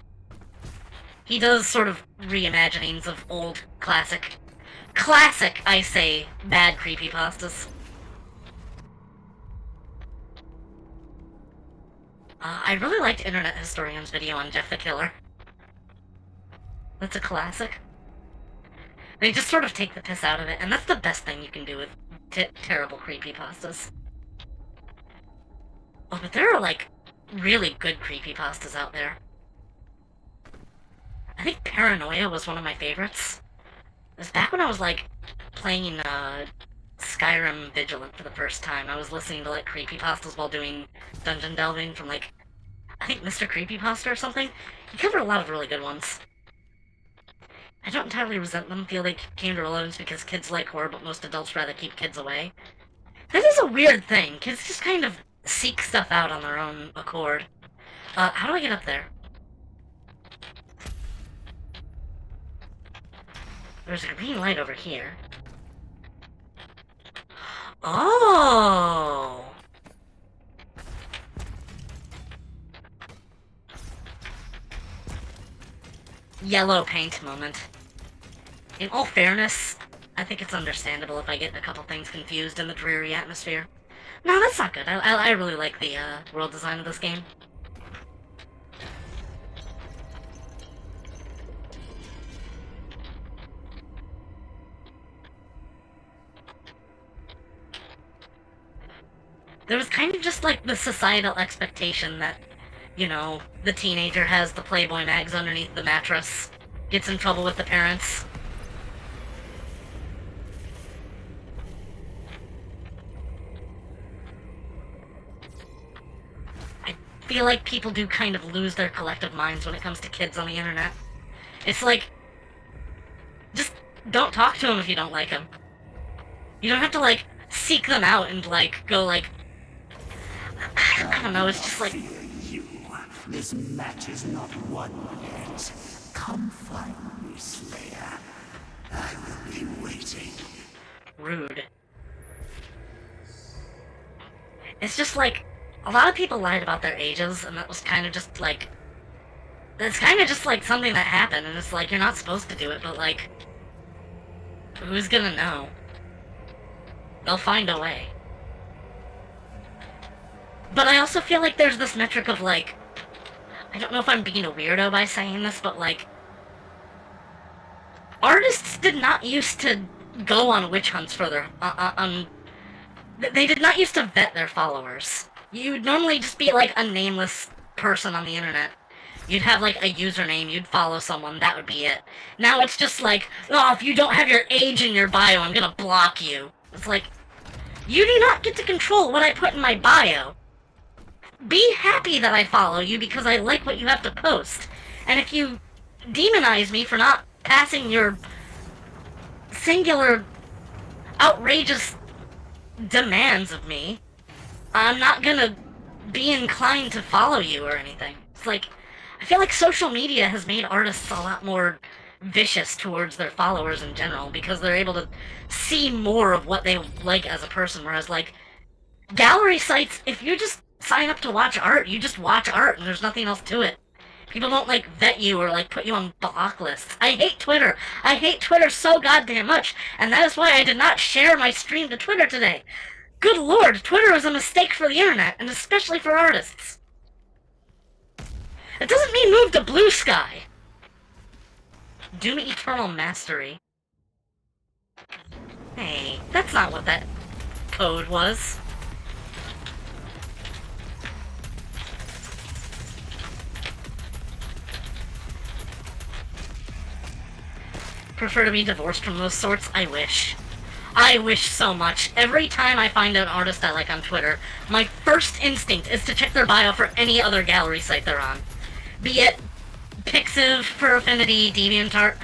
He does sort of reimaginings of old classic, I say, bad creepypastas. I really liked Internet Historian's video on Jeff the Killer. That's a classic. They just sort of take the piss out of it, and that's the best thing you can do with terrible creepypastas. Oh, but there are, like, really good creepypastas out there. I think Paranoia was one of my favorites. It was back when I was, like, playing, Skyrim Vigilant for the first time. I was listening to, like, creepypastas while doing dungeon delving from, like, I think Mr. Creepypasta or something. He covered a lot of really good ones. I don't entirely resent them, feel they came to relevance because kids like horror, but most adults rather keep kids away. That is a weird thing. Kids just kind of seek stuff out on their own accord. How do I get up there? There's a green light over here. Oh! Yellow paint moment. In all fairness, I think it's understandable if I get a couple things confused in the dreary atmosphere. No, that's not good. I really like the world design of this game. There was kind of just like the societal expectation that, you know, the teenager has the Playboy mags underneath the mattress, gets in trouble with the parents. I feel like people do kind of lose their collective minds when it comes to kids on the internet. It's like, just don't talk to them if you don't like them. You don't have to, like, seek them out and, like, go, like, I don't know, it's just like... Fear you. This match is not won yet. Come find me, Slayer. I will be waiting. Rude. It's just like, a lot of people lied about their ages, and that was kind of just like... It's kind of just like something that happened, and it's like, you're not supposed to do it, but like... Who's gonna know? They'll find a way. But I also feel like there's this metric of, like... I don't know if I'm being a weirdo by saying this, but, like... Artists did not used to go on witch hunts for their... They did not used to vet their followers. You'd normally just be, like, a nameless person on the internet. You'd have, like, a username, you'd follow someone, that would be it. Now it's just like, oh, if you don't have your age in your bio, I'm gonna block you. It's like, you do not get to control what I put in my bio. Be happy that I follow you because I like what you have to post. And if you demonize me for not passing your singular, outrageous demands of me, I'm not gonna be inclined to follow you or anything. It's like, I feel like social media has made artists a lot more vicious towards their followers in general because they're able to see more of what they like as a person, whereas, like, gallery sites, if you just sign up to watch art, you just watch art and there's nothing else to it. People don't, like, vet you or, like, put you on block lists. I hate Twitter. I hate Twitter so goddamn much, and that is why I did not share my stream to Twitter today. Good lord, Twitter is a mistake for the internet, and especially for artists. It doesn't mean move to Blue Sky. Doom Eternal Mastery. Hey, that's not what that code was. Prefer to be divorced from those sorts? I wish. I wish so much. Every time I find an artist I like on Twitter, my first instinct is to check their bio for any other gallery site they're on. Be it Pixiv, For Affinity, DeviantArt.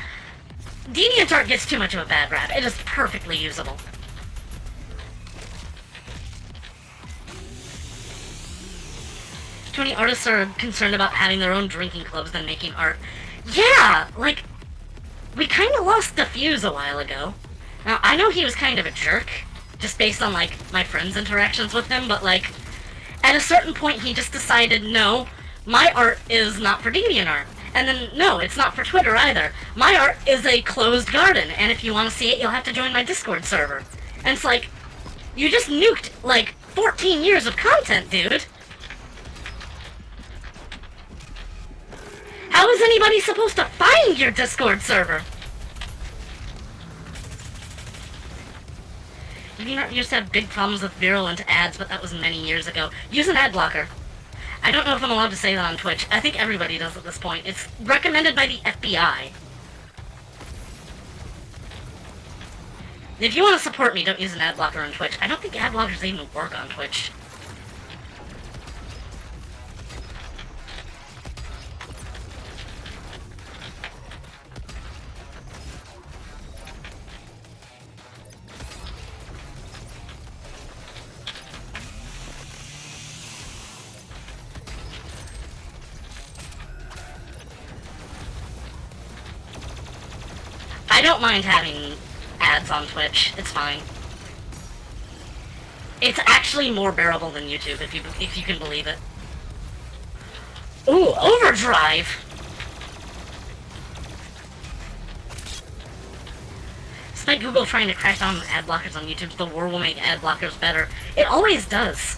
DeviantArt gets too much of a bad rap. It is perfectly usable. Too many artists are concerned about having their own drinking clubs than making art. Yeah, like, we kind of lost the fuse a while ago. Now, I know he was kind of a jerk, just based on, like, my friends' interactions with him, but, like, at a certain point he just decided, no, my art is not for DeviantArt. And then, no, it's not for Twitter either. My art is a closed garden, and if you want to see it, you'll have to join my Discord server. And it's like, you just nuked, like, 14 years of content, dude. How is anybody supposed to find your Discord server? DeviantArt used to have big problems with virulent ads, but that was many years ago. Use an ad blocker. I don't know if I'm allowed to say that on Twitch. I think everybody does at this point. It's recommended by the FBI. If you want to support me, don't use an ad blocker on Twitch. I don't think ad blockers even work on Twitch. I don't mind having ads on Twitch. It's fine. It's actually more bearable than YouTube, if you can believe it. Ooh, Overdrive! Despite Google trying to crack down ad blockers on YouTube, the war will make ad blockers better. It always does.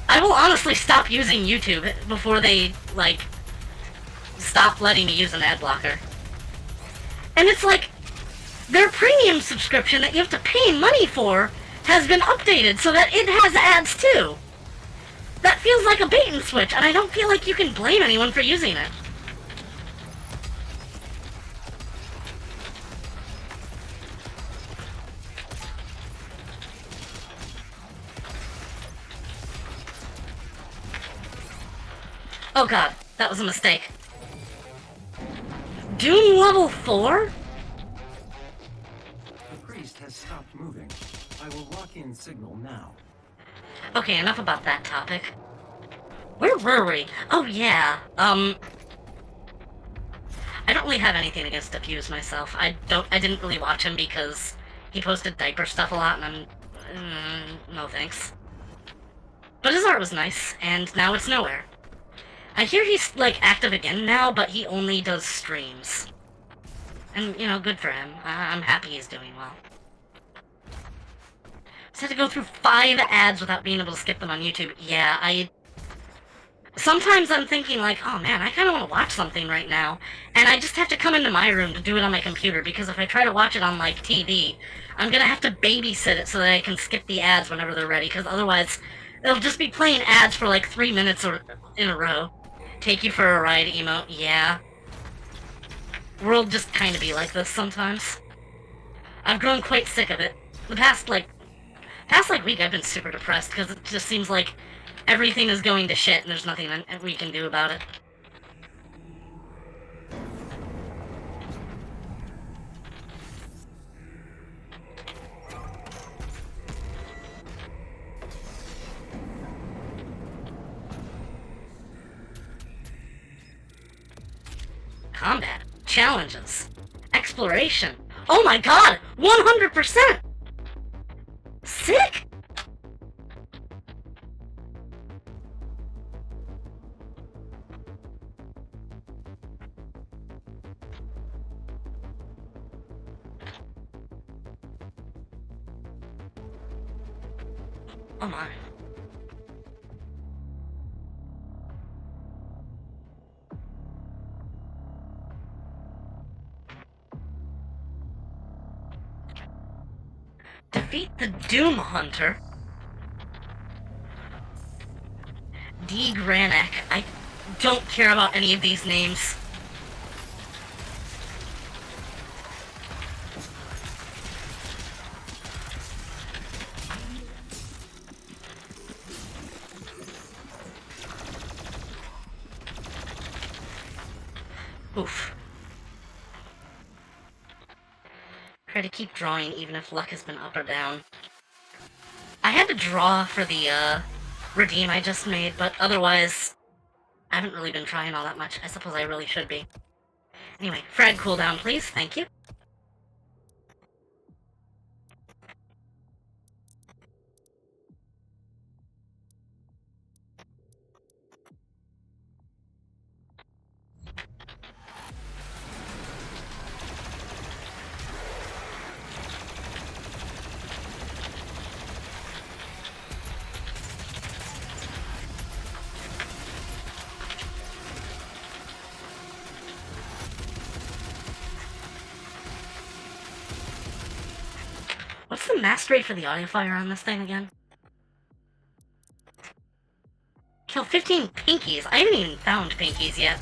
I will honestly stop using YouTube before they, like, stop letting me use an ad blocker. And it's like, their premium subscription that you have to pay money for has been updated so that it has ads too. That feels like a bait and switch, and I don't feel like you can blame anyone for using it. Oh god, that was a mistake. Doom level 4? The priest has stopped moving. I will lock in signal now. Okay, enough about that topic. Where were we? Oh yeah, I don't really have anything against Diffuse myself. I didn't really watch him because he posted diaper stuff a lot, and no thanks. But his art was nice, and now it's nowhere. I hear he's, like, active again now, but he only does streams. And, you know, good for him. I'm happy he's doing well. Just had to go through 5 ads without being able to skip them on YouTube. Yeah, sometimes I'm thinking, like, oh man, I kind of want to watch something right now. And I just have to come into my room to do it on my computer, because if I try to watch it on, like, TV, I'm gonna have to babysit it so that I can skip the ads whenever they're ready, because otherwise, it'll just be playing ads for, like, 3 minutes in a row. Take you for a ride, emote. Yeah. World just kind of be like this sometimes. I've grown quite sick of it. The past week I've been super depressed because it just seems like everything is going to shit and there's nothing we can do about it. Combat, challenges, exploration. Oh my god, 100%! Sick! Oh my. Defeat the Doom Hunter. D. Granek. I don't care about any of these names. Oof. Try to keep drawing even if luck has been up or down. I had to draw for the redeem I just made, but otherwise I haven't really been trying all that much. I suppose I really should be. Anyway, frag cooldown, please. Thank you. What's the mass rate for the audio fire on this thing again? Kill 15 pinkies. I haven't even found pinkies yet.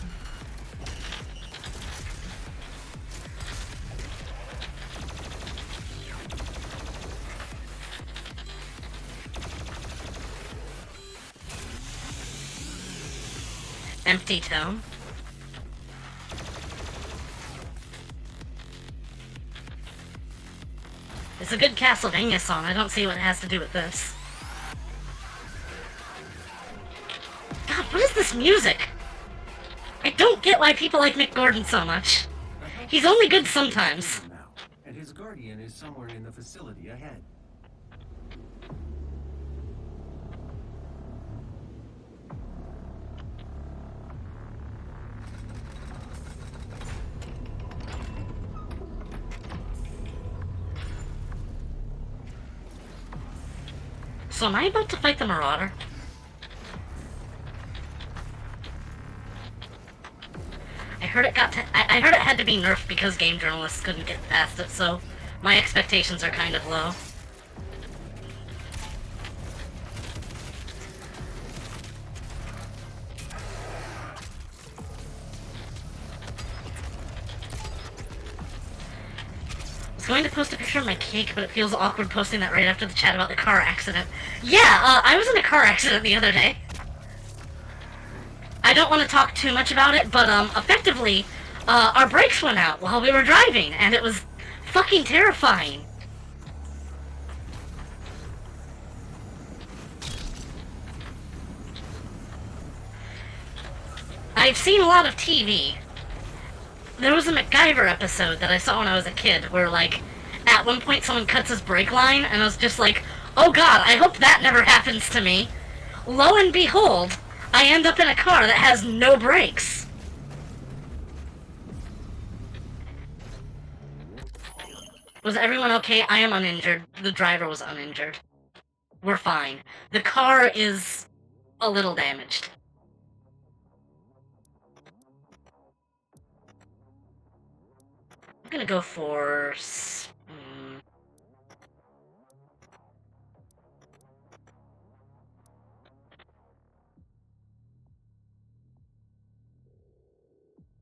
Empty tome. It's a good Castlevania song. I don't see what it has to do with this. God, what is this music? I don't get why people like Mick Gordon so much. He's only good sometimes. Now, and his guardian is somewhere in the facility ahead. So am I about to fight the Marauder? I heard it had to be nerfed because game journalists couldn't get past it, so my expectations are kind of low. I was going to post a picture of my cake, but it feels awkward posting that right after the chat about the car accident. Yeah, I was in a car accident the other day. I don't want to talk too much about it, but effectively, our brakes went out while we were driving, and it was fucking terrifying. I've seen a lot of TV. There was a MacGyver episode that I saw when I was a kid, where, like, at one point someone cuts his brake line, and I was just like, oh god, I hope that never happens to me. Lo and behold, I end up in a car that has no brakes. Was everyone okay? I am uninjured. The driver was uninjured. We're fine. The car is a little damaged. I'm gonna go for...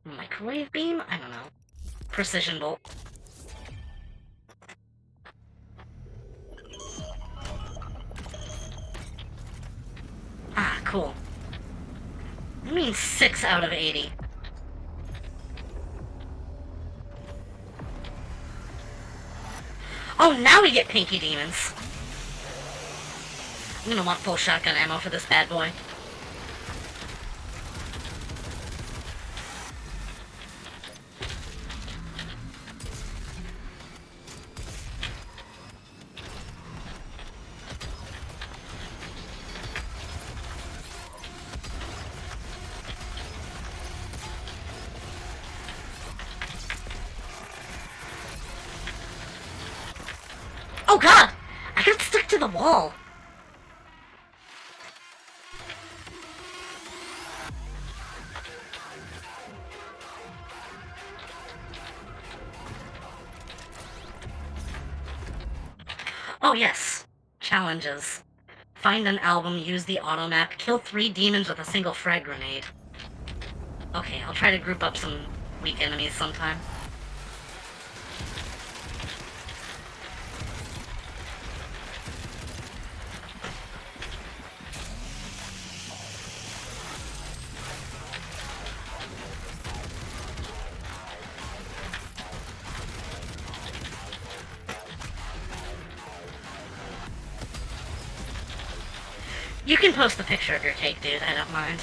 microwave beam? I don't know. Precision bolt. Ah, cool. I mean 6 out of 80. Oh, now we get Pinky Demons. I'm gonna want full shotgun ammo for this bad boy. Oh god! I got stuck to the wall! Oh yes. Challenges. Find an album, use the auto map, kill 3 demons with a single frag grenade. Okay, I'll try to group up some weak enemies sometime. You can post the picture of your cake, dude. I don't mind.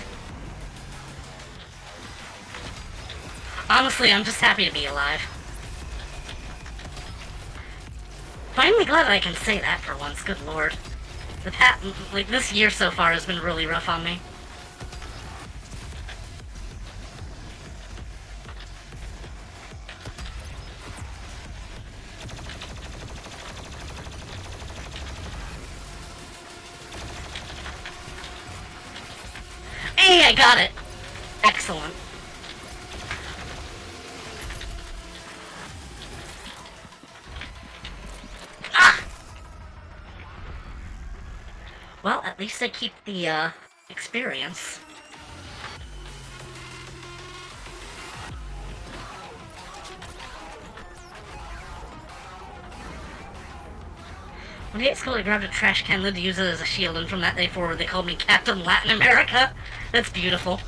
Honestly, I'm just happy to be alive. Finally glad I can say that for once, good lord. This year so far has been really rough on me. Hey, I got it! Excellent. Ah! Well, at least I keep the, experience. When I hit school, I grabbed a trash can lid to use it as a shield, and from that day forward, they called me Captain Latin America. That's beautiful.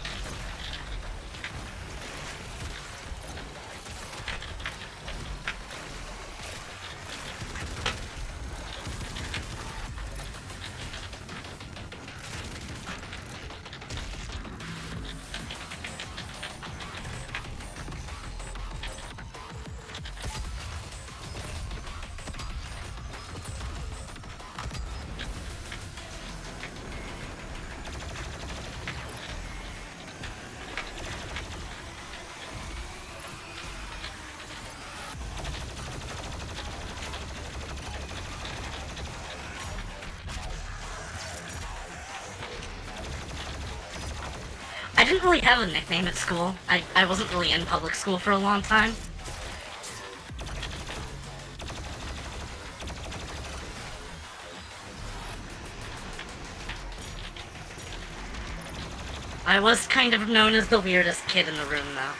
I didn't really have a nickname at school. I wasn't really in public school for a long time. I was kind of known as the weirdest kid in the room, though.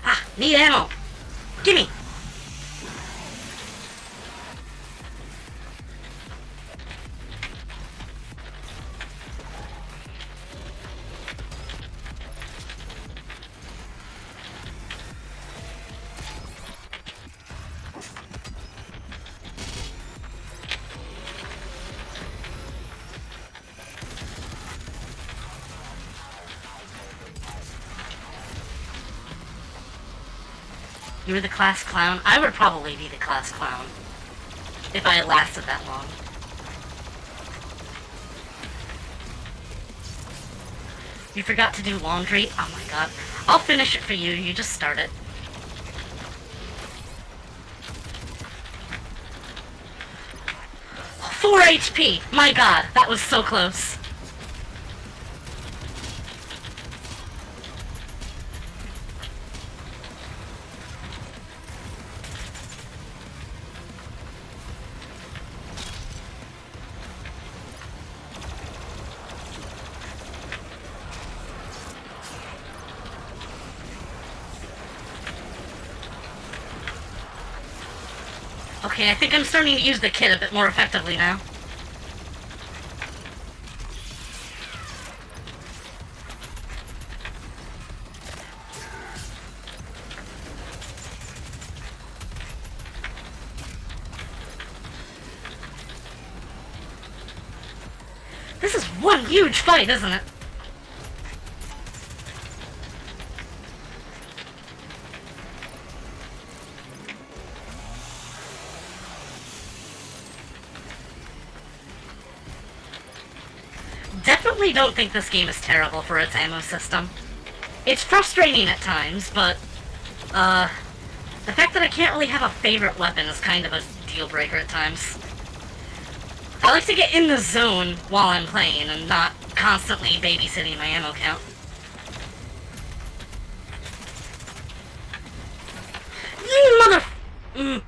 Ah, need ammo! Gimme! You were the class clown? I would probably be the class clown. If I had lasted that long. You forgot to do laundry? Oh my god. I'll finish it for you, you just start it. Four HP! My god, that was so close. Okay, I think I'm starting to use the kit a bit more effectively now. This is one huge fight, isn't it? Definitely don't think this game is terrible for its ammo system. It's frustrating at times, but, the fact that I can't really have a favorite weapon is kind of a deal breaker at times. I like to get in the zone while I'm playing and not constantly babysitting my ammo count. You mother...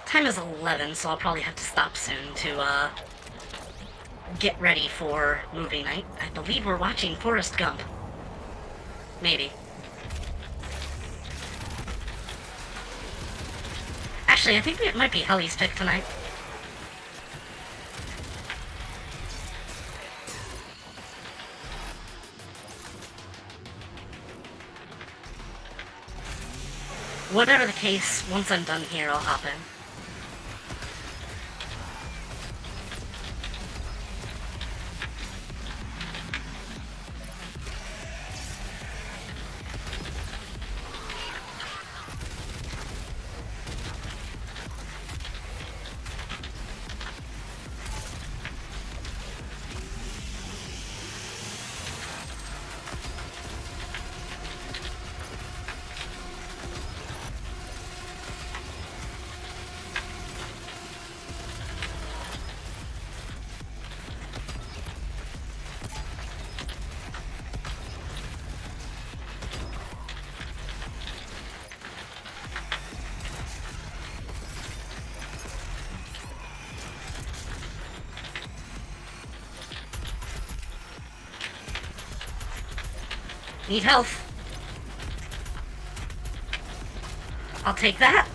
Time is 11, so I'll probably have to stop soon to, get ready for movie night. I believe we're watching Forrest Gump. Maybe. Actually, I think it might be Helly's pick tonight. Whatever the case, once I'm done here, I'll hop in. Need health. I'll take that.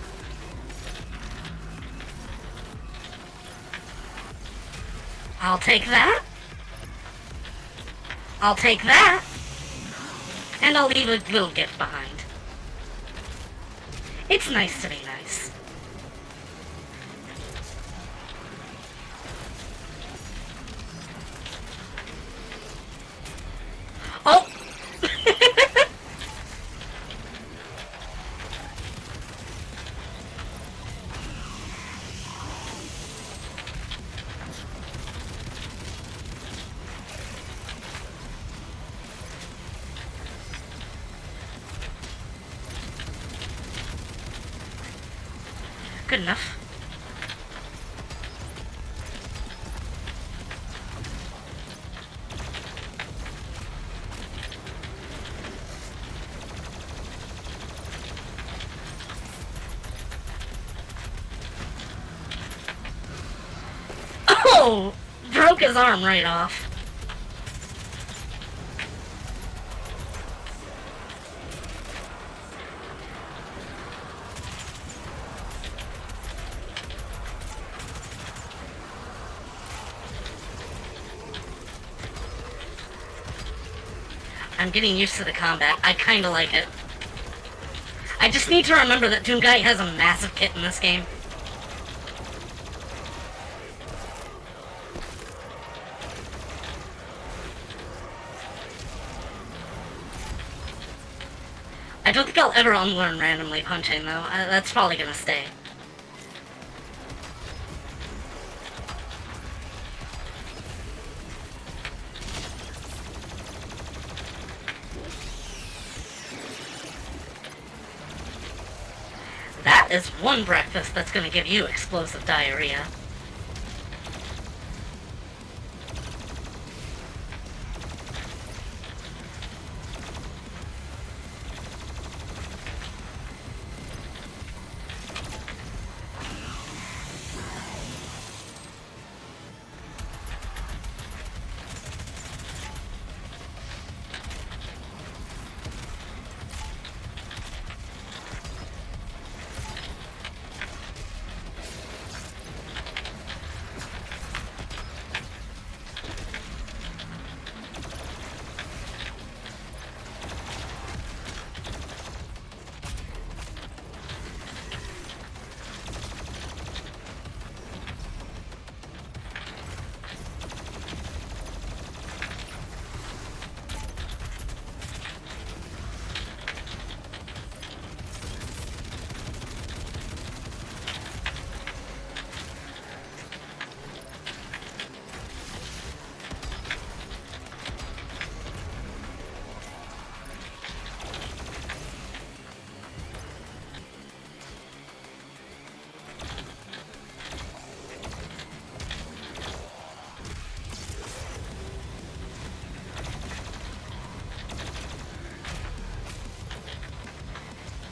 I'll take that. I'll take that. And I'll leave a little gift behind. It's nice to be nice. Oh! Good enough. Oh! Broke his arm right off. I'm getting used to the combat. I kinda like it. I just need to remember that Doomguy has a massive kit in this game. I don't think I'll ever unlearn randomly punching, though. That's probably gonna stay. That is one breakfast that's gonna give you explosive diarrhea.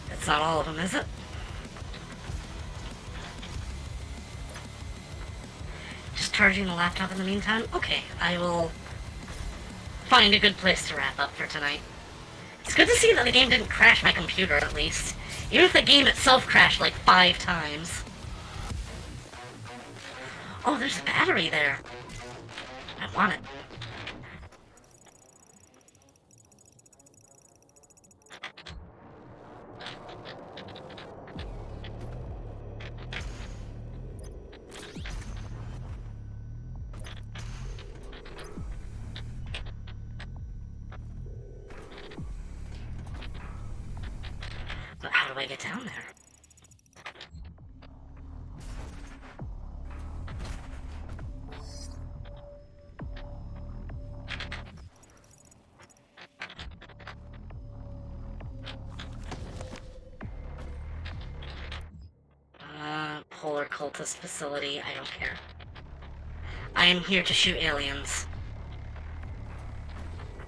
That's not all of them, is it? Just charging the laptop in the meantime? Okay, I will find a good place to wrap up for tonight. It's good to see that the game didn't crash my computer, at least. Even if the game itself crashed like 5 times. Oh, there's a battery there. I want it. But how do I get down there? Polar cultist facility, I don't care. I am here to shoot aliens.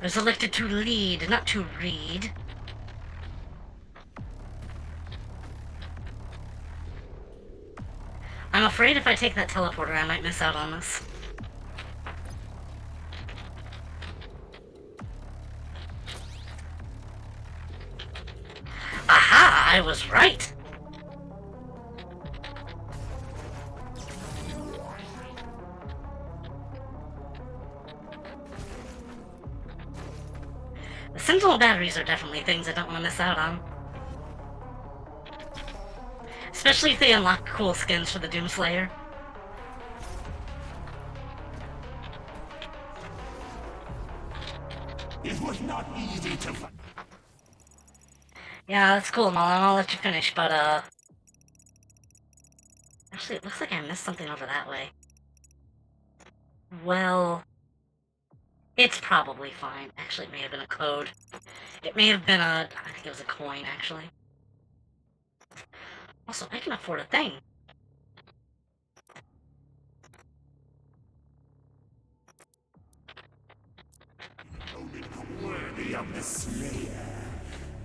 I was elected to lead, not to read. I'm afraid if I take that teleporter, I might miss out on this. Aha! I was right! The Sentinel batteries are definitely things I don't want to miss out on. Especially if they unlock cool skins for the Doomslayer. It was not easy to find. Yeah, that's cool, Mullen. I'll let you finish, but, actually, it looks like I missed something over that way. Well, it's probably fine. Actually, it may have been a code. It may have been I think it was a coin, actually. Also, I can afford a thing. Worthy of the Slayer,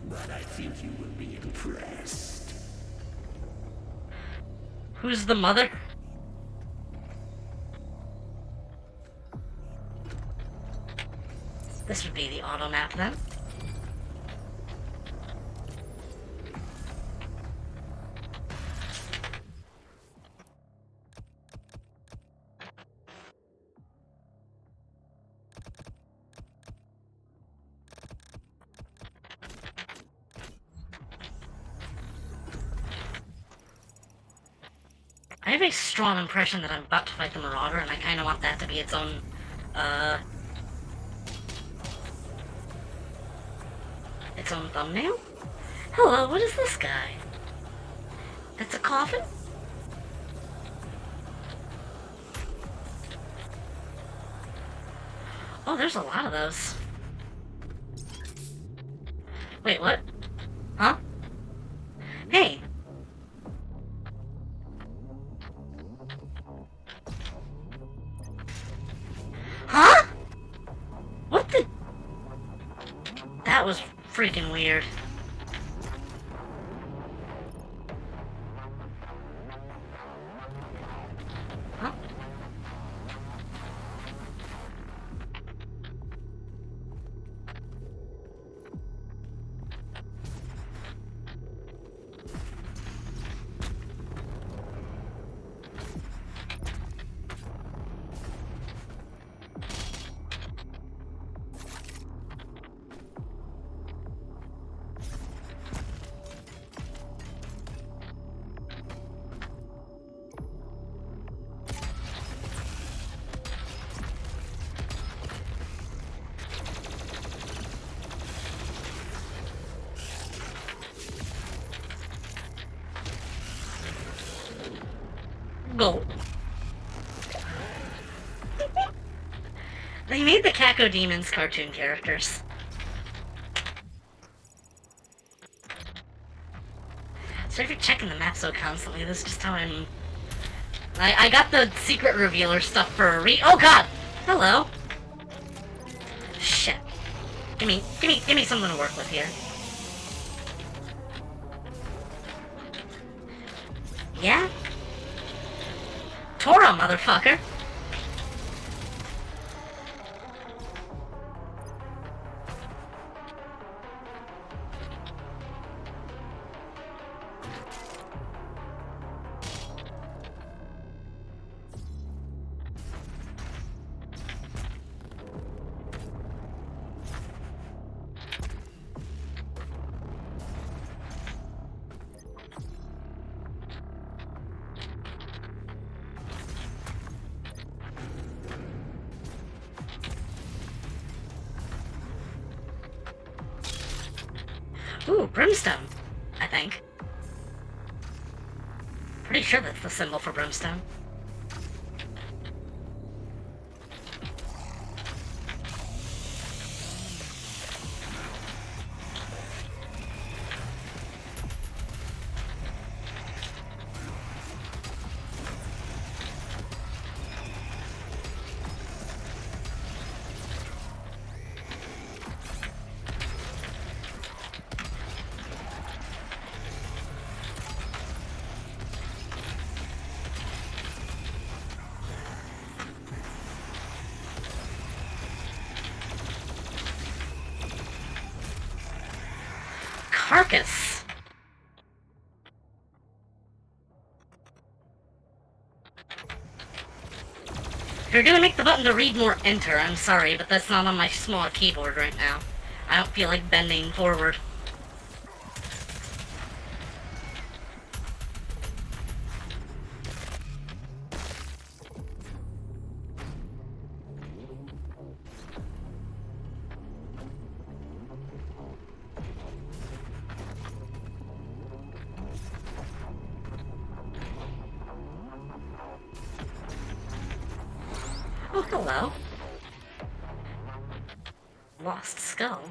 but I think you will be impressed. Who's the mother? This would be the auto map then. I have a strong impression that I'm about to fight the Marauder, and I kind of want that to be its own, its own thumbnail? Hello, what is this guy? That's a coffin? Oh, there's a lot of those. Wait, what? Huh? Hey! Huh? What the? That was freaking weird. Huh? Go. They made the Caco Demons cartoon characters. So if you're checking the map so constantly, this is just how I'm... I got the secret revealer stuff for a oh god! Hello! Shit. Give me something to work with here. Yeah? Tora, motherfucker! Ooh, brimstone, I think. Pretty sure that's the symbol for brimstone. Carcass! If you're gonna make the button to read more enter, I'm sorry, but that's not on my small keyboard right now. I don't feel like bending forward. Oh, hello. Lost skull.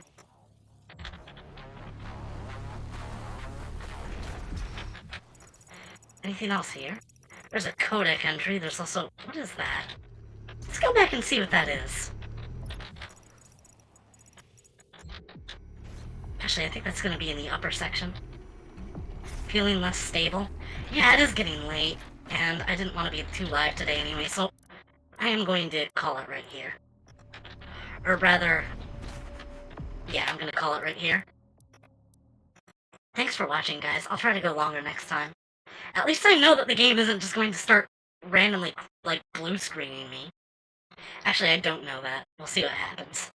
Anything else here? There's a codec entry. There's also... What is that? Let's go back and see what that is. Actually, I think that's gonna be in the upper section. Feeling less stable. Yeah, it is getting late, and I didn't want to be too live today anyway, so I am going to call it right here. Or rather... Yeah, I'm gonna call it right here. Thanks for watching, guys. I'll try to go longer next time. At least I know that the game isn't just going to start randomly, like, blue screening me. Actually, I don't know that. We'll see what happens.